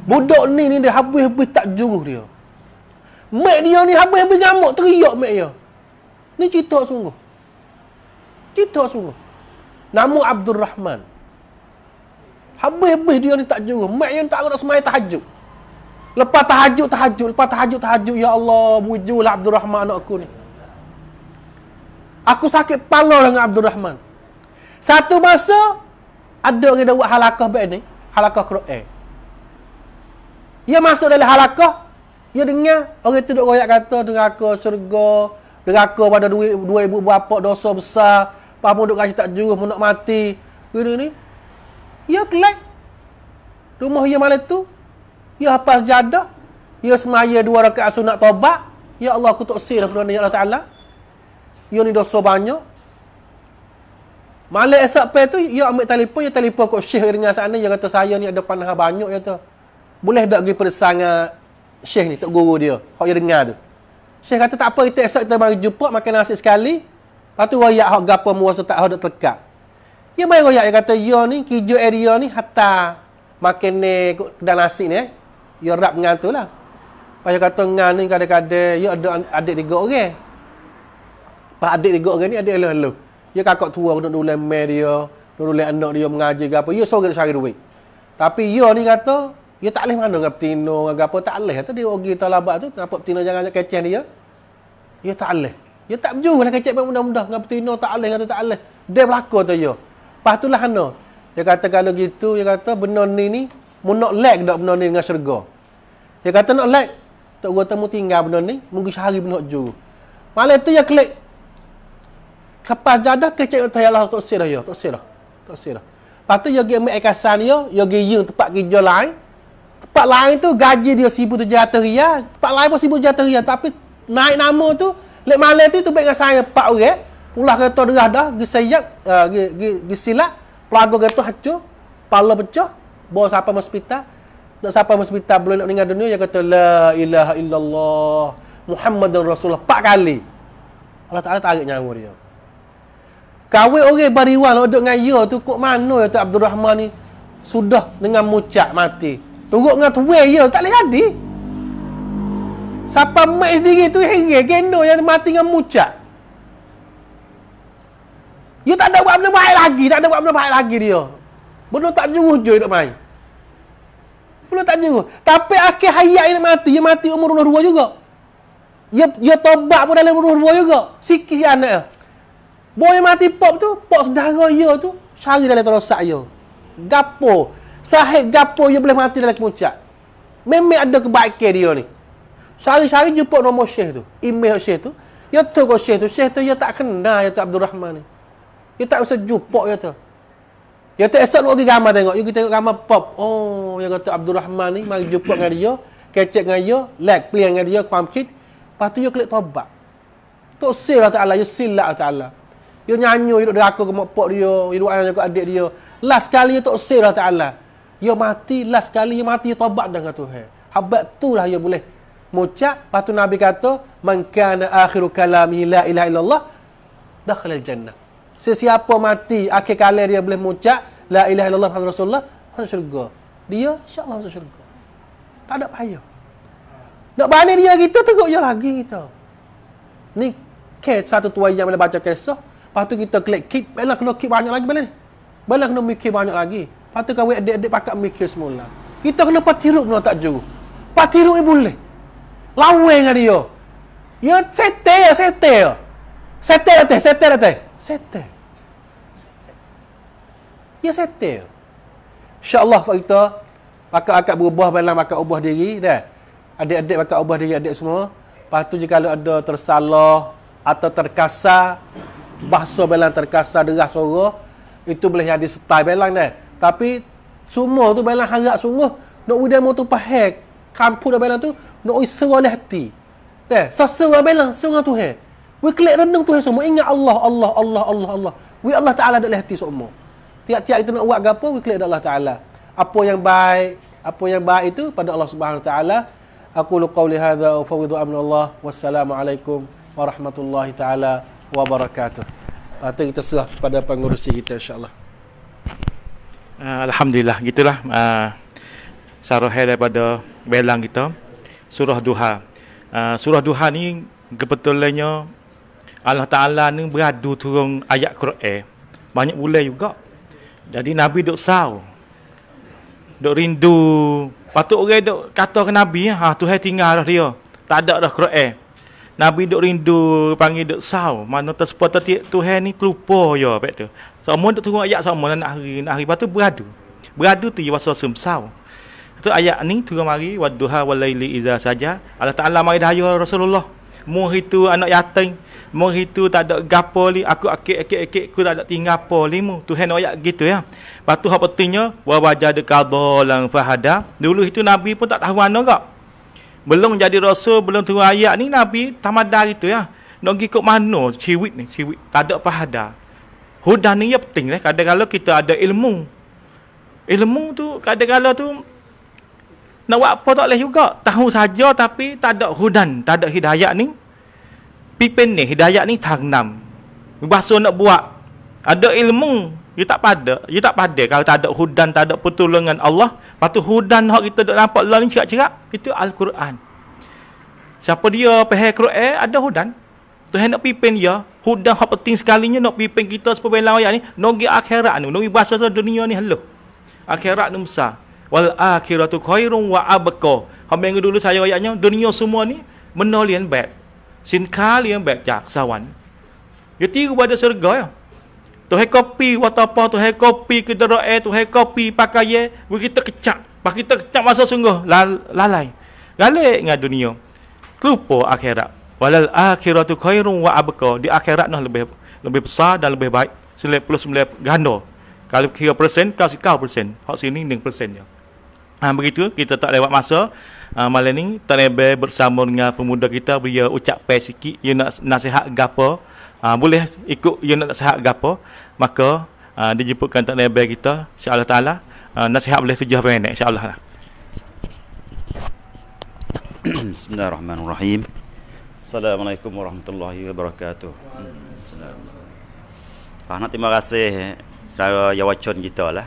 Budak ni dia habis-habis tak juruh dia. Mak dia ni habis-habis ngamuk, teriak mak dia. Ni cerita sungguh. Cerita sungguh. Nama Abdul Rahman. Habis-habis dia ni tak juruh. Mak dia tak nak semai tahajud. Lepas tahajud. Ya Allah, wujudlah Abdul Rahman anak aku ni. Aku sakit kepala dengan Abdul Rahman. Satu masa, ada orang dah buat halakah baik ni. Halakah Quran. Dia masuk dalam halakah. Dia dengar, orang tu duk royak kata, deraka syurga, deraka pada dua ibu bapa dosa besar, apa duk kasi tak jurus, nak mati. Gini ni. Dia kelak. Rumah dia malam tu. Dia hafal jadah. Dia semaya 2 rakaat sunat taubat. Ya Allah, aku tak sir daripada Ya Allah Ta'ala. Dia ni dosa banyak. Malam esok pe tu, dia ambil telefon, dia telefon kat Syekh dengan sana, dia kata saya ni ada panah banyak, dia kata. Boleh tak pergi persangan Syekh ni, tok guru dia. Hak dia dengar tu. Syekh kata tak apa, kita esok kita mari jumpa, makan nasi sekali. Lepas tu royak hak gapo muasa tak hak terlekat. Dia main royak, dia kata, ya ni, kijo area ni, hatta makan ni, kedai nasi ni, dia rap dengan tu lah. Lepas dia kata, ngan ni kadang-kadang, dia ada adik 3 orang. Lepas adik 3 orang ni, adik elu-elu. Dia kakak tua, duduk dulu lemah dia, duduk dulu anak dia mengaji ke apa, dia sorang dia cari duit. Tapi dia ni kata, dia tak boleh mana dengan petino, dengan apa, tak boleh. Kata dia pergi talabak tu, nampak petino jangan ajak keceh dia. Dia tak boleh. Dia tak berjuang lah keceh mudah-mudah. Dengan petino tak boleh, kata tak boleh. Dia berlaku tu dia. Lepas tu lah mana. Dia kata kalau gitu, dia kata benda ni, mu nak lag tak benda ni dengan syurga. Dia kata nak lag. Tak kata mu tinggal benda ni, mungkin sehari pun nak juru. Malam tu dia klik. Kapas jadah kecek tu ya Allah tak sirah ya, tak sirah. Tak sirah. Lepas tu dia pergi ambil ekasan dia pergi tempat kerja lain. Tempat lain tu gaji dia RM1,700. Tempat lain pun RM1,700. Tapi naik nama tu, lek malam tu baik dengan saya 4 orang. Pulah kereta derah dah, pergi sayap, pergi silat, pelago kereta hancur, kepala pecah, bawa sampai hospital. Nak sampai hospital belum nak meninggal dunia, dia kata la ilaha illallah Muhammadur Rasulullah 4 kali. Allah Ta'ala tarik nyawa dia. Kawin orang bariwan duduk dengan dia tu kok mana ya tu Abdul Rahman ni sudah dengan mucak mati. Turut dengan tuai dia tak boleh jadi. Siapa mak sendiri tu heran kena yang mati dengan mucak. Dia tak ada buat benda baik lagi, dia. Benda tak juruh je nak main. Benda tak juruh. Tapi akhir hayat dia mati umur 22 juga. Dia tobat pun dalam umur 22 juga. Sikit anak dia. Boy mati pop tu, pop saudara dia tu, cari dalam terosak dia. Gapo? Sahib gapo dia boleh mati dalam kemuncak. Memang ada kebaikan dia ni. Cari-cari jumpa nombor Syekh tu. Email Syekh tu. Dia tu ke Syekh tu dia tak kenal ya tu Abdul Rahman ni. Dia tak bisa jumpa ya tu. Dia tu esok nak pergi gambar tengok. Dia tengok gambar pop. Oh, dia kata Abdul Rahman ni mari jumpa dengan dia, kecek dengan dia, like play dengan dia, pumpkin. Lepas tu dia klik tobat. Tok sir Allah Ta'ala, dia silap Allah Ta'ala. Dia nyanyi, dia deraka ke mak pok dia, dia doa ke adik dia. Last kali dia tak usir Allah Ta'ala. Dia mati, last kali dia mati, dia tobat dengan Tuhan. Habat tu lah dia boleh mucak. Lepas tu Nabi kata, man kana akhiru kalami la ilaha illallah, dakhalal jannah. Sesiapa mati, akhir kali dia boleh mucak, la ilaha illallah Muhammad Rasulullah, masuk syurga. Dia, insyaAllah masuk syurga. Tak ada payah. Nak bani dia kita, teruk je lagi kita. Ni, satu tuan yang boleh baca kisah. Lepas tu kita klik keep. Baiklah kena keep banyak lagi balik. Baiklah kena mikir banyak lagi. Lepas tu kau adik-adik pakat mikir semula. Kita kena patiru pun tak juru. Patiru boleh. Lawan dengan dia. Ya settle. Settle. Ya settle. InsyaAllah kita pakat berubah dalam pakat ubah diri dah. Adik-adik pakat ubah diri adik semua. Lepas tu jika ada tersalah atau terkasar, bahasa belang terkasar derah suara, itu boleh jadi style belang dah. Tapi semua tu belang harap sungguh nak udah tu pahal kampung dah belang tu nak serah hati. Dah, serah belang serah Tuhan. We klik renung Tuhan semua, ingat Allah. We Allah Taala dalam hati semua. Tiap-tiap kita nak buat gapo, we klik Allah Taala. Apa yang baik itu pada Allah Subhanahu Wa Taala. Aqulu qawli hadza wa fawwidu amri Allah. Wassalamu alaikum warahmatullahi taala wabarakatuh. Atau kita serah kepada pengurusi kita insya-Allah. Alhamdulillah, gitulah syarah daripada belang kita surah Duha. Surah Duha ni kebetulannya Allah Taala ni beradu turun ayat Quran banyak bulan juga. Jadi Nabi duk sau, duk rindu. Patut orang duk kata ke Nabi, Tuhan tinggal dah dia, tak ada dah Quran. Nabi duk rindu, panggil duk sau. Mana tersebut Tuhan ni terlupa ya pek tu. Semua duk turun ayat sama nak hari. Lepas tu beradu. Beradu tu wasa semsau. Tu ayat ni turun mari wadduha walaili iza saja. Allah Taala mari daya Rasulullah. Mu itu anak yatim, mu itu tak ada gapo li, aku akik-akik aku tak ada tinggal apa limu. Tuhan ayat gitu ya. Lepas tu hak pentingnya wa wajada qadalan fahada. Dulu itu Nabi pun tak tahu mana kak. Belum jadi rasul, belum turun ayat ni Nabi tamadar itu ya. Nak pergi kok mana ciwit ni, ciwit. Tak ada fahada. Hudan ni ya penting lah. Kadang-kadang kita ada ilmu. Ilmu tu kadang-kadang tu nak buat apa tak boleh juga. Tahu saja tapi tak ada hudan, tak ada hidayat ni. Pipin ni, hidayat ni tanam. Bahasa nak buat. Ada ilmu, dia tak pada. Kalau tak ada hudan, tak ada pertolongan Allah. Lepas tu hudan hak kita dak nampak lah ni cerak-cerak, itu Al-Quran. Siapa dia faham Quran, ada hudan. Tuhan nak pipin dia, hudan hak penting sekalinya nak pipin kita sepebelang ayat ni, nogi akhirat ni, nogi bahasa dunia ni hello. Akhirat ni besar. Wal akhiratu khairun wa abqa. Minggu dulu saya ayatnya dunia semua ni benda lian baik. Sinkal lian baik jak sawan. Dia tiru pada surga ya. Tuhan kopi watapa, Tuhan kopi kenderaan, Tuhan kopi pakaian, kita kecak. Pak kita kecak masa sungguh lalai. Galik dengan dunia. Lupa akhirat. Walal akhiratu khairun wa abqa. Di akhirat nah lebih besar dan lebih baik. 99 ganda. Kalau kira persen, kau persen. Hak sini 1% je. Begitu, kita tak lewat masa. Malam ni, tak lebih bersama dengan pemuda kita. Dia ucap sikit, dia nak nasihat gapo. Boleh ikut dia nak nasihat gapo. Maka, dijemputkan tak lebih kita. InsyaAllah ta'ala. Nasihat boleh 7 minit, insyaAllah lah. Bismillahirrahmanirrahim. Assalamualaikum warahmatullahi wabarakatuh. Nak terima kasih saudara Yawacon kita lah.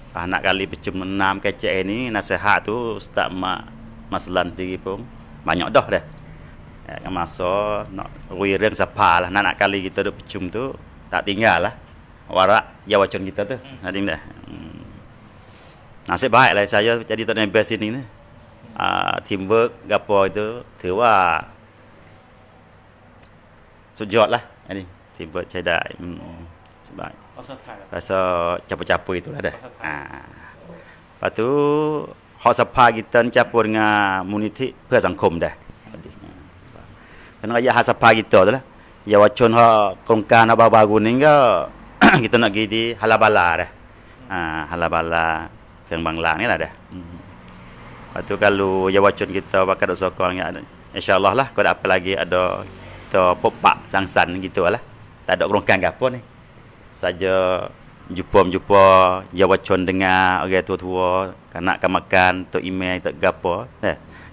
Nak kali percuma 6 kecek ini nasihat tu Ustaz Mas Lanti pun banyak dah dah. Masa nak wiring siapa lah nak kali kita duk percuma tu tak tinggal lah. Warak Yawacon kita tu. Hadim dah. Nasib baik lah saya jadi tak nebel sini ni. Teamwork gapo itu terwa sujud lah ini teamwork cedai sebab pasal campur-campur itulah dah. Lepas tu hak sapa kita campur dengan komuniti พื่อสังคม dah. Kena ayat hak sapa kita tu lah. Yawacon hak kongkan baru-baru ni ke kita nak pergi di Halabala dah. Halabala Keng Banglang ni lah dah. Lepas tu kalau Yawacon kita bakal duk sokong insya-Allah lah kalau apa lagi ada kita popak sangsan gitu lah. Tak ada kerongkan gapo ni. Saja jumpa Yawacon dengan orang tua-tua kanak makan tok email tok gapo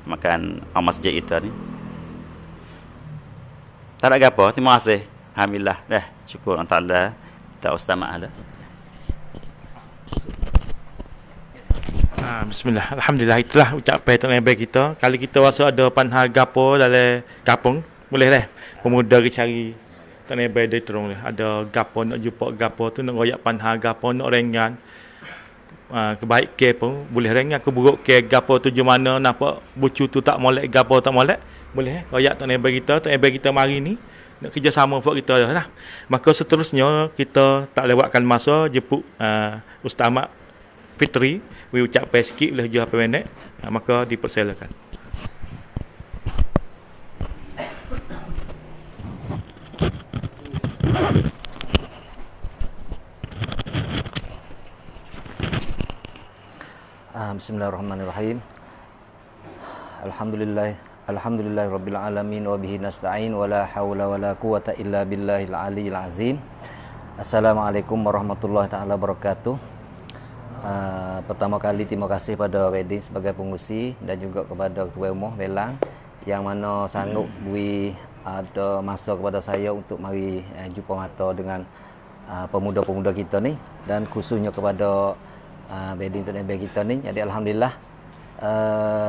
makan masjid kita ni. Tak ada gapo, terima kasih. Alhamdulillah dah. Syukur Allah Taala. Kita Ustaz Ma'ala. Bismillah. Alhamdulillah itulah ucapan terbaik kita. Kali kita rasa ada panha gapo dalam kampung, boleh dah. Pemuda ke cari terbaik dia terung dia. Ada gapo nak jumpa gapo tu nak royak panha gapo nak rengan. Kebaik ke pun boleh rengan ke buruk ke gapo tu je mana nampak bucu tu tak molek gapo tak molek. Boleh royak terbaik kita mari ni nak kerjasama buat kita dah lah. Maka seterusnya kita tak lewatkan masa jemput Ustaz Ahmad Fitri, we ucap sikit boleh jual apa minit, maka dipersilakan. Bismillahirrahmanirrahim. Alhamdulillah rabbil alamin wa bihi nasta'in wa la haula wa la quwata illa billahil aliyil azim. Assalamualaikum warahmatullahi taala wabarakatuh. Pertama kali terima kasih pada Wedding sebagai pengurusi dan juga kepada Ketua Umum Belang yang mana sanggup beri ada masa kepada saya untuk mari jumpa mata dengan pemuda-pemuda kita ni, dan khususnya kepada Badminton Nebel kita ni. Jadi alhamdulillah,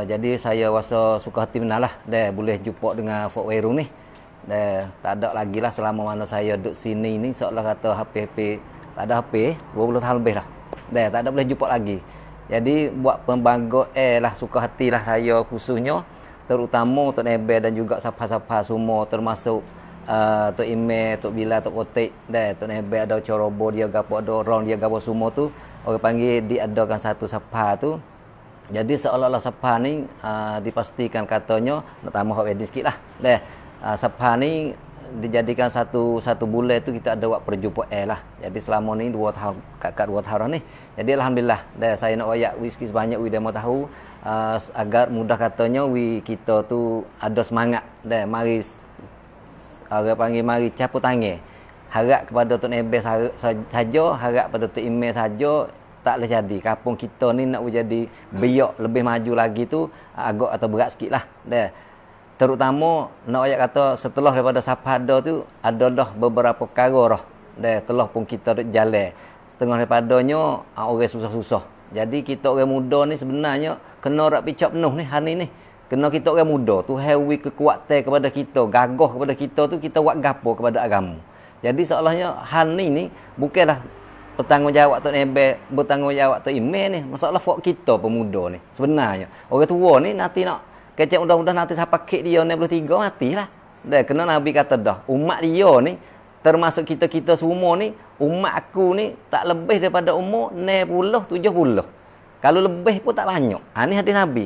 jadi saya rasa suka hati benar lah boleh jumpa dengan Fort Wairung ni. Tak ada lagi lah selama mana saya duduk sini ni, seolah kata HP tak ada HP 20 tahun lebih lah. Tak ada boleh jumpa lagi. Jadi buat pembangga lah, suka hati lah saya khususnya, terutama Tok Nebel dan juga siapa-siapa semua, termasuk Tok Ime, Tok Bila, Tok Kotek, Tok Nebel ada corobo dia gapo, ada orang dia gapo semua tu, orang panggil diadakan satu sapa tu. Jadi seolah-olah sapa ni dipastikan katanya nak tambah wedding sikit lah. Sapa ni dijadikan satu bulan tu kita ada buat perjumpaan lah. Jadi selama ni 2 tahun, kat 2 tahun ni. Jadi alhamdulillah, saya nak royak whisky sebanyak demo tahu agar mudah katanya kita tu ada semangat mari orang panggil mari caput tangan. Harap kepada Tok Nebel saja, harap pada Tok Ime saja tak boleh jadi. Kampung kita ni nak jadi biak lebih maju lagi tu agak atau berat sikit lah. Terutama nak ayat kata setelah daripada Sapada tu ada dah beberapa perkara dah. Telah pun kita duk jalan. Setengah daripadanya orang susah-susah. Jadi kita orang muda ni sebenarnya kena rak picap penuh ni hari ni. Kena kita orang muda tu hewi kekuatan kepada kita, gagah kepada kita tu, kita buat gapo kepada agama. Jadi seolahnya hari ni bukanlah bertanggungjawab Tok Nebel, bertanggungjawab Tok Ime ni. Masalah fok kita pemuda ni. Sebenarnya orang tua ni nanti nak kecek mudah-mudah nanti siapa kek dia 63 matilah. Kena Nabi kata dah, umat dia ni termasuk kita-kita semua ni, umat aku ni tak lebih daripada umur 60 70. Kalau lebih pun tak banyak. Ni hadis Nabi.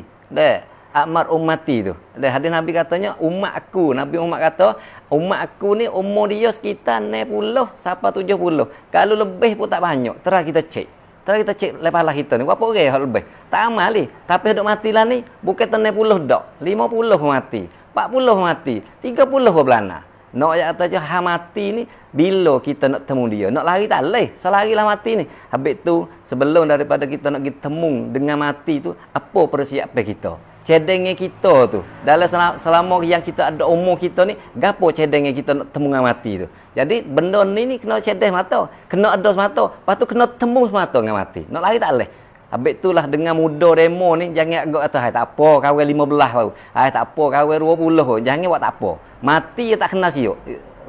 Akmar ummati tu. Hadis Nabi katanya umat aku, Nabi Muhammad kata umat aku ni umur dia sekitar 60 sampai 70. Kalau lebih pun tak banyak. Terus kita cek. Terus kita cek lepalah kita ni berapa orang yang lebih. Tak amal ni. Tapi duk mati lah ni bukan 60 dak. 50 mati. 40 mati. 30 berlana. Nak ayat kata je ha mati ni bila kita nak temu dia. Nak lari tak leh. Selarilah mati ni. Habis tu sebelum daripada kita nak pergi temu dengan mati tu, apa persiapan kita? Cedengnya kita tu dalam selama yang kita ada umur kita ni, gapo cedengnya kita nak temu dengan mati tu. Jadi benda ni kena cedeh mata, kena ada semata, lepas tu kena temu semata dengan mati. Nak lari tak leh. Habis itulah dengan muda demo ni jangan agak kata hai tak apa kawan 15 baru. Hai tak apa kawan 20 jangan buat tak apa. Mati dia tak kena siuk.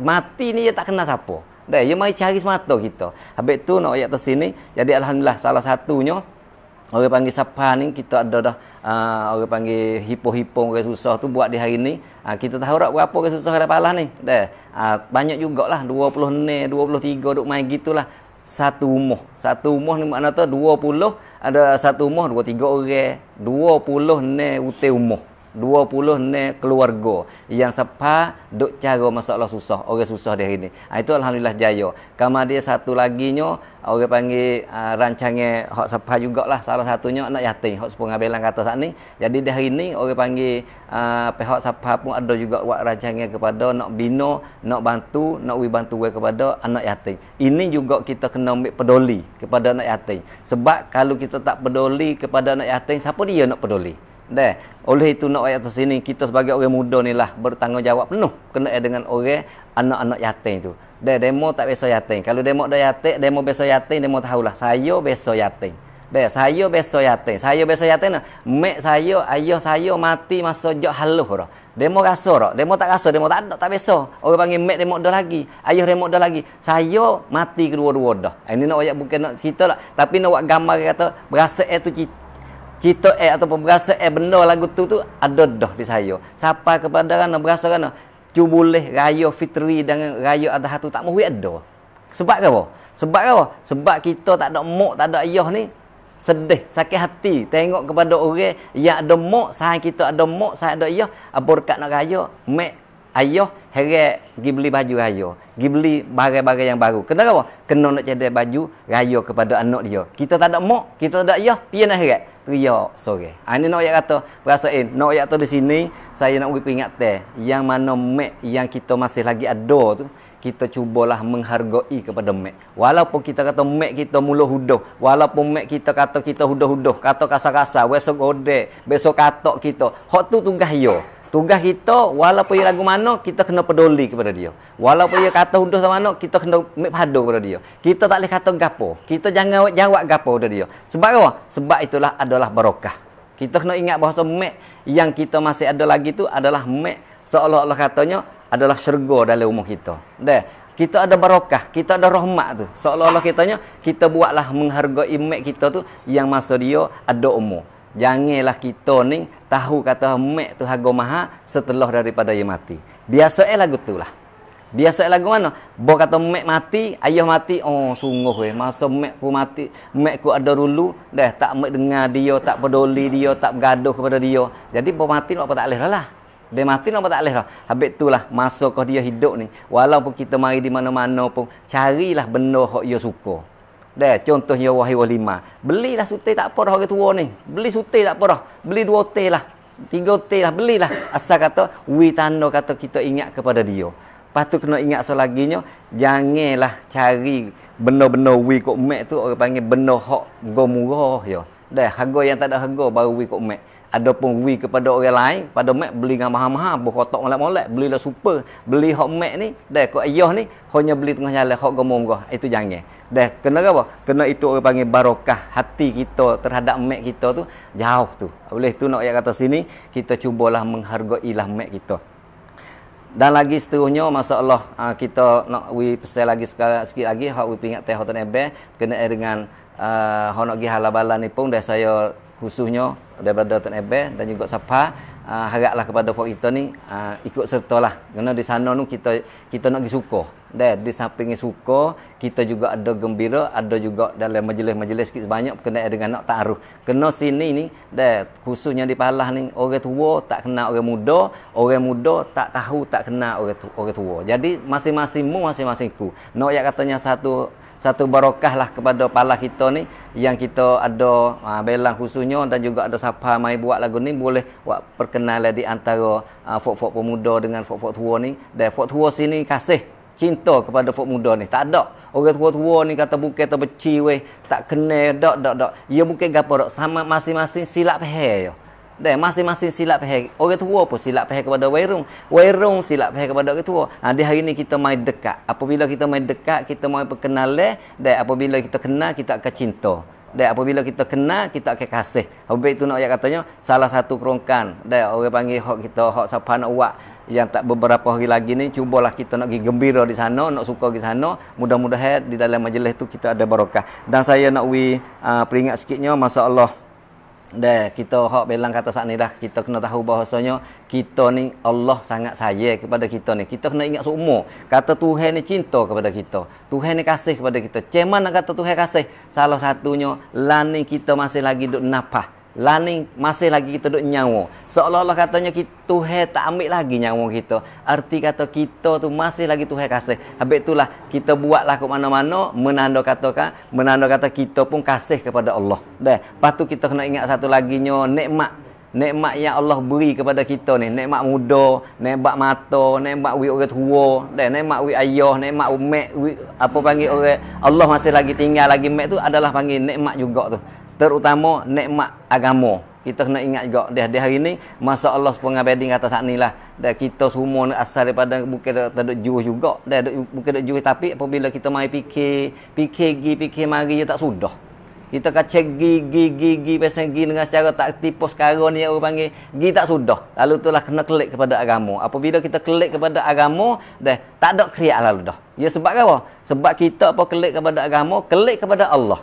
Mati ni dia tak kena siapa. Dia mari cari semata kita. Habis tu nak ayat atas sini. Jadi alhamdulillah salah satunya orang panggil sapa ni kita ada dah orang panggil hipo-hipo orang susah tu buat di hari ni. Kita tahu tak berapa orang susah ada palah ni. Banyak jugalah 20 ni, 23 duk main gitulah. Satu rumah ni makna tu 20 ada satu rumah 23 orang, 20 ni utai rumah. 20 ni keluarga yang sapa duk cara masalah susah, orang susah di hari ni. Itu alhamdulillah jaya. Kemudian satu laginya orang panggil rancangan hak sapa jugalah, salah satunya anak yatim hak sepung abelan kata saat ni. Jadi di hari ni orang panggil pihak sapa pun ada juga buat rancangan kepada nak bina, nak bantu, nak bantu kepada anak yatim. Ini juga kita kena ambil peduli kepada anak yatim. Sebab kalau kita tak peduli kepada anak yatim, siapa dia nak peduli? Oleh itu nak ayat atas sini kita sebagai orang muda ni lah bertanggungjawab penuh kena dengan orang anak-anak yatim tu. Demo tak biasa yatim. Kalau demo dah yatim, demo biasa yatim, demo tahulah saya biasa yatim. Saya biasa yatim. Saya biasa yatim nah. Mek saya, ayah saya mati masa jak haluh dah. Demo rasa dak. Demo tak rasa, demo tak ada, tak biasa. Orang panggil mek demo dah lagi. Ayah demo dah lagi. Saya mati kedua-dua dah. Ini nak ayat bukan nak cerita lah, tapi nak buat gambar kata berasa tu cita ataupun berasa benda lagu tu ada dah di saya. Siapa kepada kan berasa kan cu boleh raya fitri dengan raya adha tu tak mahu ada. Sebab apa? Sebab kita tak ada mak, tak ada ayah ni sedih, sakit hati tengok kepada orang yang ada mak, sayang kita ada mak, sayang ada ayah, berkat nak raya, mak ayah heret pergi beli baju raya, pergi beli barang-barang yang baru. Kena apa? Kena nak cedek baju raya kepada anak dia. Kita tak ada mak, kita tak ada ayah, pian nak heret ria sore. Ini nak ayat kata perasain, nak ayat tu di sini saya nak beri peringatan yang mana mak yang kita masih lagi ada tu, kita cubalah menghargai kepada mak. Walaupun kita kata mak kita mula huduh, walaupun mak kita kata kita huduh-huduh, kata kasar-kasar, besok godek, besok katok kita. Hak tu tugas dia. Tugas kita, walaupun ia lagu mana, kita kena peduli kepada dia. Walaupun ia kata huduh sama mana, kita kena padu kepada dia. Kita tak boleh kata gapo. Kita jangan jawab gapo kepada dia. Sebab apa? Sebab itulah adalah barokah. Kita kena ingat bahawa mek yang kita masih ada lagi tu adalah mek seolah-olah katanya adalah syurga dalam umur kita. Dah. Kita ada barokah, kita ada rahmat tu. Seolah-olah kitanya kita buatlah menghargai mek kita tu yang masa dia ada umur. Janganlah kita ni tahu kata mek tu harga mahal setelah daripada ia mati. Biasa lagu tu lah. Biasa lagu mana? Bo kata mek mati, ayah mati, oh sungguh masa mek ku mati, mek ku ada dulu, dah tak mek dengar dia, tak peduli dia, tak bergaduh kepada dia. Jadi bo mati apa tak boleh lah. Dia mati apa tak boleh lah. Habis itulah masa kau dia hidup ni, walaupun kita mari di mana-mana pun carilah benda hok dia suka. Dah, contohnya wahai walimah. Belilah sutai tak apa dah orang tua ni. Beli sutai tak apa dah. Beli 2 teh lah. 3 teh lah. Belilah. Asal kata, wi tanda kata kita ingat kepada dia. Lepas tu kena ingat selaginya, janganlah cari benda-benda wi kok mek tu, orang panggil benda hak go murah ya. Dah, harga yang tak ada harga baru wi kok mek. Adapun wi kepada orang lain, pada mek beli dengan mahal-mahal, berkotak molek-molek, belilah super, beli hak mek ni, dah kok ayah ni hanya beli tengah jalan hak go murah. Itu jangan. Dah, kena apa? Kena itu orang panggil barokah hati kita terhadap mek kita tu jauh tu. Oleh tu nak ayat kata sini, kita cubalah menghargailah mek kita. Dan lagi seterusnya masalah kita nak wi pesan lagi sikit lagi hak wi pingat teh hotel ebe kena dengan hak nak gi halabala ni pun dah saya khususnya daripada Tuan Ebe dan juga Sapa haraplah kepada fok kita ni ikut sertalah kerana di sana tu kita nak gi suka dah di samping suka kita juga ada gembira ada juga dalam majlis-majlis sikit sebanyak kena dengan nak taaruf kena sini ni dah khususnya di Palah ni orang tua tak kenal orang muda tak tahu tak kenal orang tua jadi masing-masingmu masing-masingku nak ayat katanya satu barokah lah kepada Palah kita ni yang kita ada belang khususnya dan juga ada siapa mai buat lagu ni boleh buat perkenalan di antara fok-fok pemuda dengan fok-fok tua ni dan fok tua sini kasih cinta kepada fok muda ni tak ada orang tua-tua ni kata bukan terbeci weh tak kenal dak ia bukan gapo dak sama masing-masing silap pehe yo dah masing-masing silap pehe orang tua pun silap pehe kepada wairung silap pehe kepada orang tua di hari ni kita mai dekat apabila kita mai dekat kita mai perkenalan dan apabila kita kenal kita akan cinta dan apabila kita kenal kita akan kasih habis itu nak ayat katanya salah satu kerongkan dan orang panggil hak kita hak siapa nak buat yang tak beberapa hari lagi ni cubalah kita nak pergi gembira di sana nak suka di sana mudah-mudahan di dalam majlis tu kita ada barakah dan saya nak peringat sikitnya masyaallah dah kita hak belang kata saat ni dah kita kena tahu bahasanya kita ni Allah sangat sayang kepada kita ni kita kena ingat seumur kata Tuhan ni cinta kepada kita Tuhan ni kasih kepada kita ceman nak kata Tuhan kasih salah satunya lani kita masih lagi duk nafas lani masih lagi kita duk nyawa seolah-olah katanya Tuhan tak ambil lagi nyawa kita arti kata kita tu masih lagi Tuhan kasih habis itulah kita buatlah ke mana-mana menanda kata kita pun kasih kepada Allah dah lepas tu kita kena ingat satu laginya nikmat yang Allah beri kepada kita ni nikmat muda nikmat mata nikmat orang tua dan nikmat ayah nikmat mek apa panggil orang Allah masih lagi tinggal lagi mek tu adalah panggil nikmat juga tu terutama nikmat agama kita kena ingat juga di hari ni masa Allah pengabdi kata saat ni lah dan kita semua asal daripada bukan tak ada juh juga dan bukan ada juh tapi apabila kita mai fikir mari je tak sudah kita kacek gigi pasal gigi dengan secara tak tipu sekarang ni orang panggil gigi tak sudah lalu itulah kena kelik kepada agama apabila kita kelik kepada agama dah tak ada kriak lalu dah ya sebab apa sebab kita apa kelik kepada agama kelik kepada Allah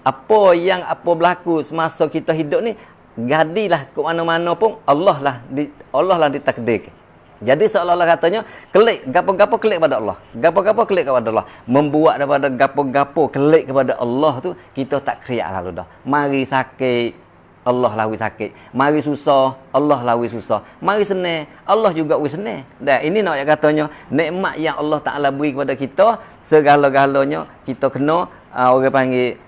apa berlaku semasa kita hidup ni gadilah ke mana-mana pun Allah lah ditakdir. Jadi seolah-olah katanya kelik gapo-gapo kelik kepada Allah. Gapo-gapo kelik kepada Allah. Membuat daripada gapo-gapo kelik kepada Allah tu kita tak kriak lalu dah. Mari sakit Allah lawi sakit. Mari susah, Allah lawi susah. Mari senang, Allah juga wi senang. Dan ini nak katanya nikmat yang Allah Taala beri kepada kita segala-galanya kita kena orang panggil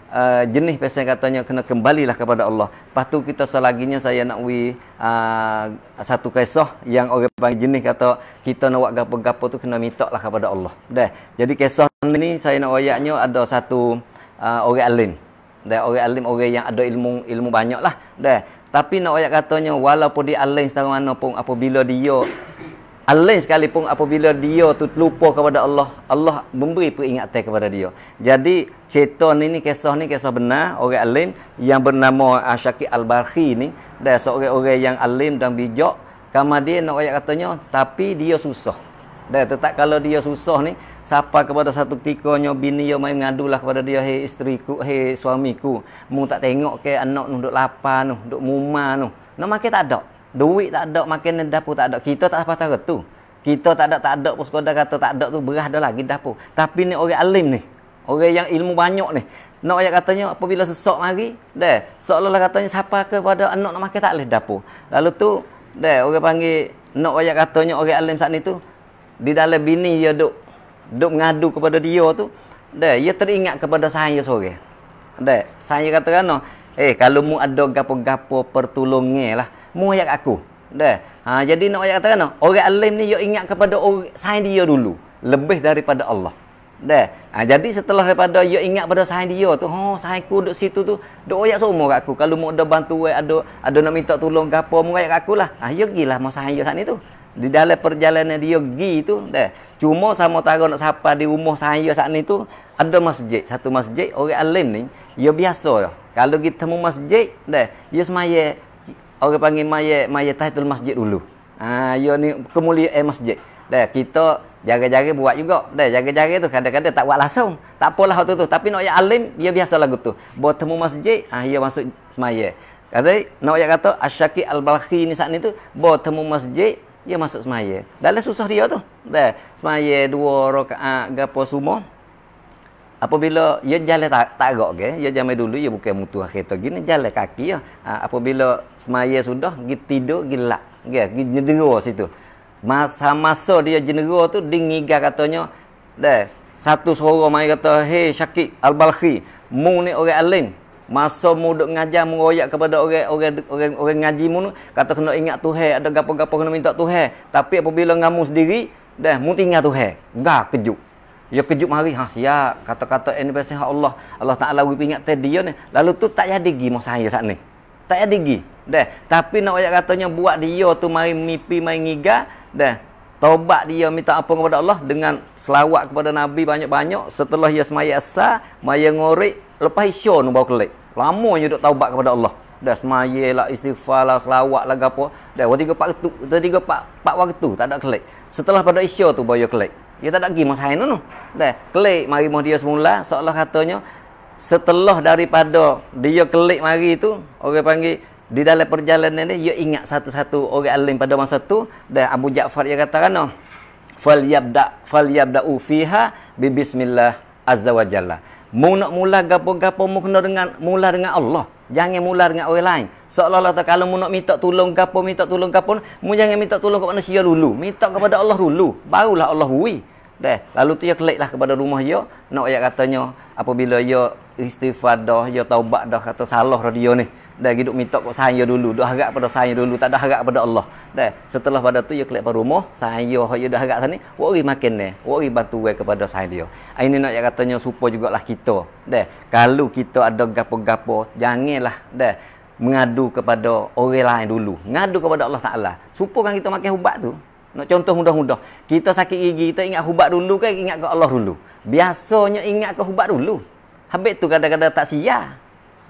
jenis pesan katanya kena kembalilah kepada Allah. Lepas tu kita selaginya saya nak satu kisah yang orang panggil jenis kata kita nak buat gapo-gapo tu kena minta lah kepada Allah. Dah. Jadi kisah ni saya nak ayatnya ada satu orang alim. Dan orang alim orang yang ada ilmu banyak lah. Dah. Tapi nak ayat katanya walaupun dia alim setara mana pun, apabila dia alim sekalipun, apabila dia tu lupa kepada Allah, Allah memberi peringatan kepada dia. Jadi cerita ni kisah benar orang alim yang bernama Syakir Al-Balkhi ni, dia seorang orang yang alim dan bijak. Kemudian nak ayat katanya tapi dia susah. Dan tetap kalau dia susah ni, siapa kepada satu ketikanya bini dia main ngadulah kepada dia, hei isteriku, hei suamiku, mu tak tengok ke anak nu duk lapar nu, duk muma nu. Nak makan tak ada. Duit tak ada, makanan dapur tak ada. Kita tak apa tu. Kita tak ada pun sekadar kata tak ada tu, beras dah lagi dapur. Tapi ni orang alim ni, orang yang ilmu banyak ni. Nak ayat katanya apabila sesak mari, dah seolah-olah katanya siapa kepada anak nak makan tak boleh dapur. Lalu tu dah orang panggil nak ayat katanya orang alim saat ni tu di dalam bini dia duk mengadu kepada dia tu, dah dia teringat kepada saya sore. Dah saya katakan kalau mu ada gapo-gapo pertolongan lah, mu ayat aku. Dah. Jadi nak ayat katakan orang alim ni dia ingat kepada sayang dia dulu lebih daripada Allah. Dah. Jadi setelah daripada dia ingat pada sayang dia tu, sayangku duduk situ tu, duk ayat semua kat aku. Kalau mu ada bantuan, ada nak minta tolong gapo, mu ayat kat aku lah. Dia gilah mau sayang dia saat ni tu. Di dalam perjalanan dia pergi tu, dah. Cuma sama tara nak sapa di rumah saya saat ni tu, ada masjid, satu masjid orang alim ni, dia biasa dah. Kalau kita temu masjid, dah, dia semaya orang panggil maya tahiyatul masjid dulu. Dia ni kemuliaan masjid. Dah, kita jaga-jaga buat juga. Dah, jaga-jaga tu kadang-kadang tak buat langsung. Tak apalah tu. Tapi nak ayat alim, dia biasa lagu tu. Buat temu masjid, dia masuk semaya. Kadang nak ayat kata Syakir Al-Balkhi ni saat ni tu, buat temu masjid, dia masuk semaya. Dalam susah dia tu. Dah, semaya 2 rakaat gapo semua. Apabila dia jalan tak agak ke, dia jalan dulu, dia bukan mutu kereta gini, jalan kaki ya. Apabila semaya sudah, pergi tidur, gelak. Pergi jendera situ. Masa dia jendera tu, dia ngigar katanya, dah, satu suara mai kata, hei Syakir Al-Balkhi, mu ni orang alim. Masa mu duk ngajar, mu royak kepada orang ngaji mu, kata kena ingat Tuhan, ada gapo-gapo kena minta Tuhan. Tapi apabila ngamu sendiri, dah, mu tinggal Tuhan. Gak kejut. Ya kejut mari, siap kata-kata ini pasal Allah Taala wi ingat tadi dia ni. Lalu tu tak jadi gi mau saya saat ni. Tak jadi gi. Dah. Tapi nak ayat katanya buat dia tu mari mimpi mai ngiga, dah. Taubat dia minta ampun kepada Allah dengan selawat kepada Nabi banyak-banyak. Setelah dia semaya asar, maya ngorek, lepas isya nu baru kelik. Lama je duk taubat kepada Allah. Dah semaya lah, istighfar lah, selawat lah gapo. Dah 3-4 waktu tak ada kelik. Setelah pada isya tu baru kelik. Dia tak ada pergi masa hain tu. Dah, kelik mari mah dia semula, seolah katanya setelah daripada dia kelik mari tu, orang panggil di dalam perjalanan ni dia ingat satu-satu orang alim pada masa tu. Dah Abu Ja'far dia katakan falyabda'u fiha bi bismillah azza wa jalla. Mu nak mula gapo-gapo mu kena mula dengan Allah. Jangan mula dengan orang lain. Seolah-olah kalau mu nak minta tolong gapo, mu jangan minta tolong kepada manusia dulu. Minta kepada Allah dulu. Barulah Allah beri. Dah, lalu tu dia keliklah kepada rumah dia. Nak ayat katanya apabila dia istighfar dah, dia taubat dah, kata salah dia ni. Dah hidup minta kat saya dulu, dah harap pada saya dulu, tak ada harap pada Allah. Dah, setelah pada tu dia kelik pada rumah, saya dia dah harap sana, wari makan ni, wari bantu kepada saya dia. Ini nak ayat katanya supaya jugalah kita. Dah, kalau kita ada gapo-gapo, janganlah dah mengadu kepada orang lain dulu. Ngadu kepada Allah Taala. Supaya kan kita makan ubat tu. Nak contoh mudah-mudah. Kita sakit gigi, kita ingat ubat dulu ke ingat ke Allah dulu? Biasanya ingat ke ubat dulu. Habis tu kadang-kadang tak sia.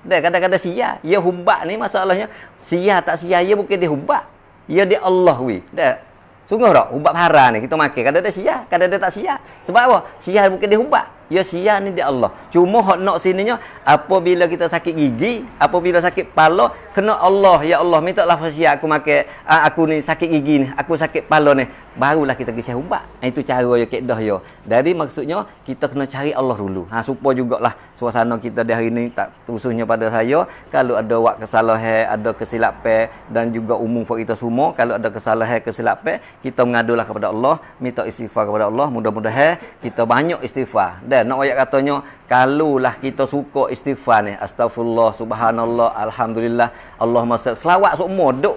Dah kadang-kadang sia. Ya ubat ni masalahnya sia tak sia, ya bukan dia ubat. Ya dia Allah wi. Dah. Sungguh tak ubat parah ni kita makan. Kadang-kadang sia, kadang-kadang tak sia. Sebab apa? Sia bukan dia ubat. Ya sia ni dia Allah. Cuma hak nak sininya apabila kita sakit gigi, apabila sakit kepala, kena Allah, ya Allah minta lah sia aku makan, aku ni sakit gigi ni, aku sakit kepala ni, barulah kita kisah ubat. Itu cara ya kaedah ya. Jadi maksudnya kita kena cari Allah dulu. Supaya jugalah suasana kita di hari ni tak khususnya pada saya, kalau ada wak kesalahan, ada kesilapan dan juga umum for kita semua, kalau ada kesalahan, kesilapan, kita mengadulah kepada Allah, minta istighfar kepada Allah, mudah-mudahan kita banyak istighfar. Dan nak ayat katanya, kalulah kita suka istighfar ni, astagfirullah, subhanallah, alhamdulillah, Allahumma salli, selawat semua duk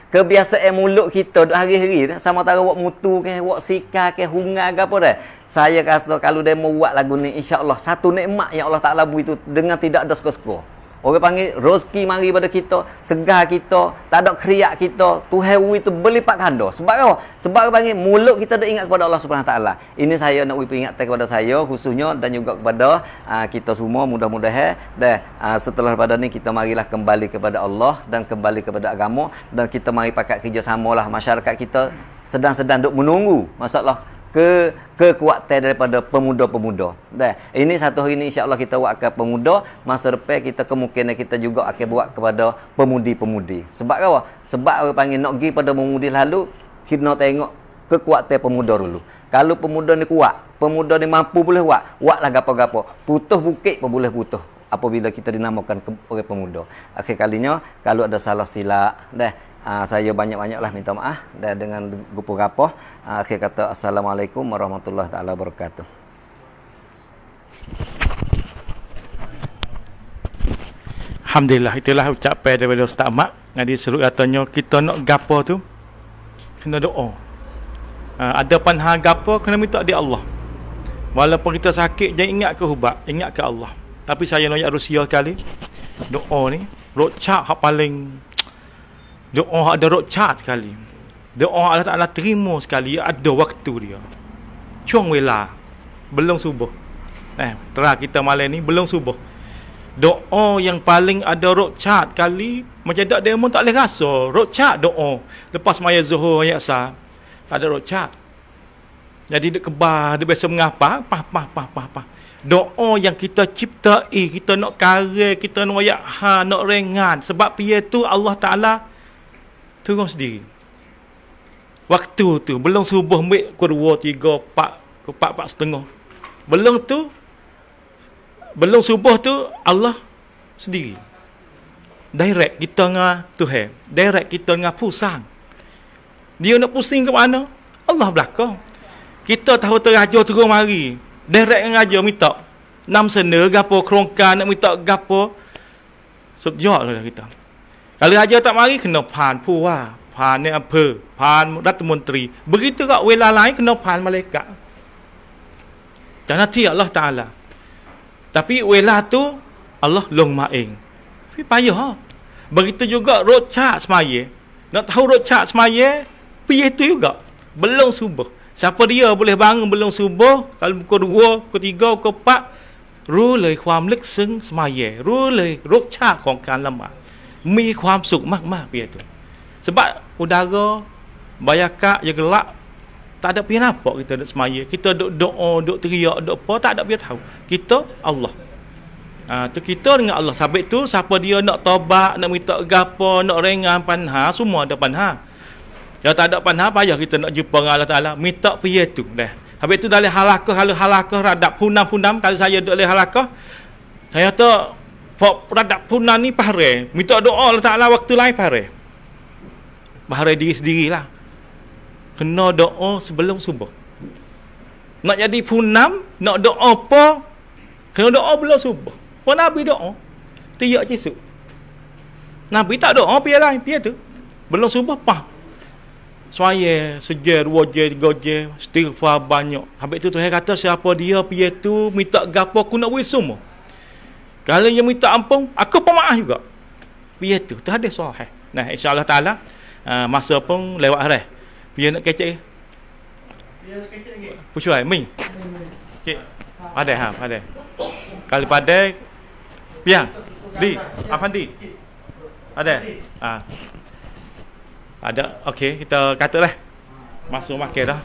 kebiasaan mulut kita duk hari-hari sama tara wak mutu ke, wak sika ke, hungar ke apa dah. Saya kata kalau dia mau buat lagu ni, insya-Allah satu nikmat yang Allah Taala beri itu dengan tidak ada suka-suka. Orang panggil rezeki mari pada kita, segar kita, tak ada kriak kita, Tuhan itu berlipat ganda. Sebab apa? Sebab panggil mulut kita dah ingat kepada Allah Subhanahu Taala. Ini saya nak peringatkan kepada saya khususnya dan juga kepada kita semua, mudah-mudahan setelah pada ni kita marilah kembali kepada Allah dan kembali kepada agama, dan kita mari pakat kerjasamalah masyarakat kita sedang-sedang duk menunggu masalah kekuatan daripada pemuda-pemuda. Ini satu hari ini insya-Allah kita buat akan pemuda, masa depan kita kemungkinan kita juga akan buat kepada pemudi-pemudi. Sebab apa? Sebab orang panggil nak pergi pada pemudi lalu, kita tengok kekuatan pemuda dulu. Kalau pemuda ni kuat, pemuda ni mampu boleh buatlah gapo-gapo. Putus bukit pun boleh putus apabila kita dinamakan orang pemuda. Akhir kalinya kalau ada salah silap, saya banyak-banyaklah minta maaf dan dengan gupu rapoh. Akhir kata assalamualaikum warahmatullahi taala wabarakatuh. Alhamdulillah, itulah ucapan daripada Ustaz Ahmad. Jadi seru katanya kita nak gapo tu kena doa. Ada panha gapo kena minta di Allah. Walaupun kita sakit jangan ingat ke ubat, ingat ke Allah. Tapi saya nak Rusia sekali. Doa ni rocak hak paling, doa ada rocat sekali. Doa Allah Ta'ala terima sekali. Ada waktu dia. Cuang wela. Belum subuh. Terang kita malam ni belum subuh. Doa yang paling ada rocat kali. Macam tak demo tak boleh rasa. Rocat doa. Lepas maya zuhur ayat sah. Tak ada rocat. Jadi dia kebar. Dia biasa mengapa. Pah. Doa yang kita ciptai. Kita nak karya. Kita nak ayat nak ringan. Sebab dia tu Allah Ta'ala turun sendiri. Waktu tu belum subuh ambil pukul 2, 3, 4, 4:30. Belum subuh tu Allah sendiri. Direct kita dengan Tuhan. Direct kita dengan pusang. Dia nak pusing ke mana? Allah belakang. Kita tahu teraja terus mari. Direct dengan raja minta. Nam sena gapo kerongkan nak minta gapo. Subjak lah kita. Kalau raja tak mari kena pan puah. Pan ni apa? Pan Ratna Menteri. Begitu kat wilayah lain kena pan malaikat. Jangan nanti Allah Ta'ala. Tapi wilayah tu Allah long maing. Tapi payah. Begitu juga rocak semaya. Nak tahu rocak semaya, pergi tu juga. Belum subuh. Siapa dia boleh bangun belum subuh? Kalau pukul 2, pukul 3, pukul 4. รู้เลยความลึกซึ้งสมัยเย่รู้เลยรสชาติของการละหมาดมีความสุขมากๆเพียง sebab udara bayaka yang gelap tak ada pian apa kita duk semaya, kita duk doa, duk teriak, duk apa tak ada pian tahu. Kita Allah. Tu kita dengan Allah. Sabit tu siapa dia nak taubat, nak minta gapo, nak ringan panha, semua ada panha. Kalau tak ada panha payah kita nak jumpa dengan Allah Taala, minta pian tu dah. Habis tu dalam halakah radap hunam kalau saya duk dalam halakah, saya tu radap hunam ni pahre, minta doa Allah Taala waktu lain pahre. Bahari diri sendirilah. Kena doa sebelum subuh. Nak jadi punam, nak doa apa? Kena doa belum subuh. Pun Nabi doa. Tiap cisuk. Nabi tak doa, pian lain, pian tu. Belum subuh, pah. Suaya, sejar, 2 je, 3 je, istighfar banyak. Habis tu Tuhan kata, siapa dia, pian tu, minta gapo, aku nak wis semua. Kalau dia minta ampun, aku pemaaf juga. Pian tu, tu hadis sahih. Nah, insya-Allah Taala, masa pun lewat dah. Biar nak kecek. Biar nak kecek lagi. Pucuai, Ming. Cik. Ada. Kalau pada biar. Di, Afandi. Ada. Ada. Okey, kita kata lah. Masuk makan dah.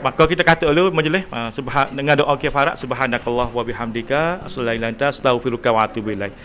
Maka kita kata dulu majlis dengan doa kifarat subhanakallah wa bihamdika asyhadu an la ilaha illa anta astaghfiruka wa atubu ilaik.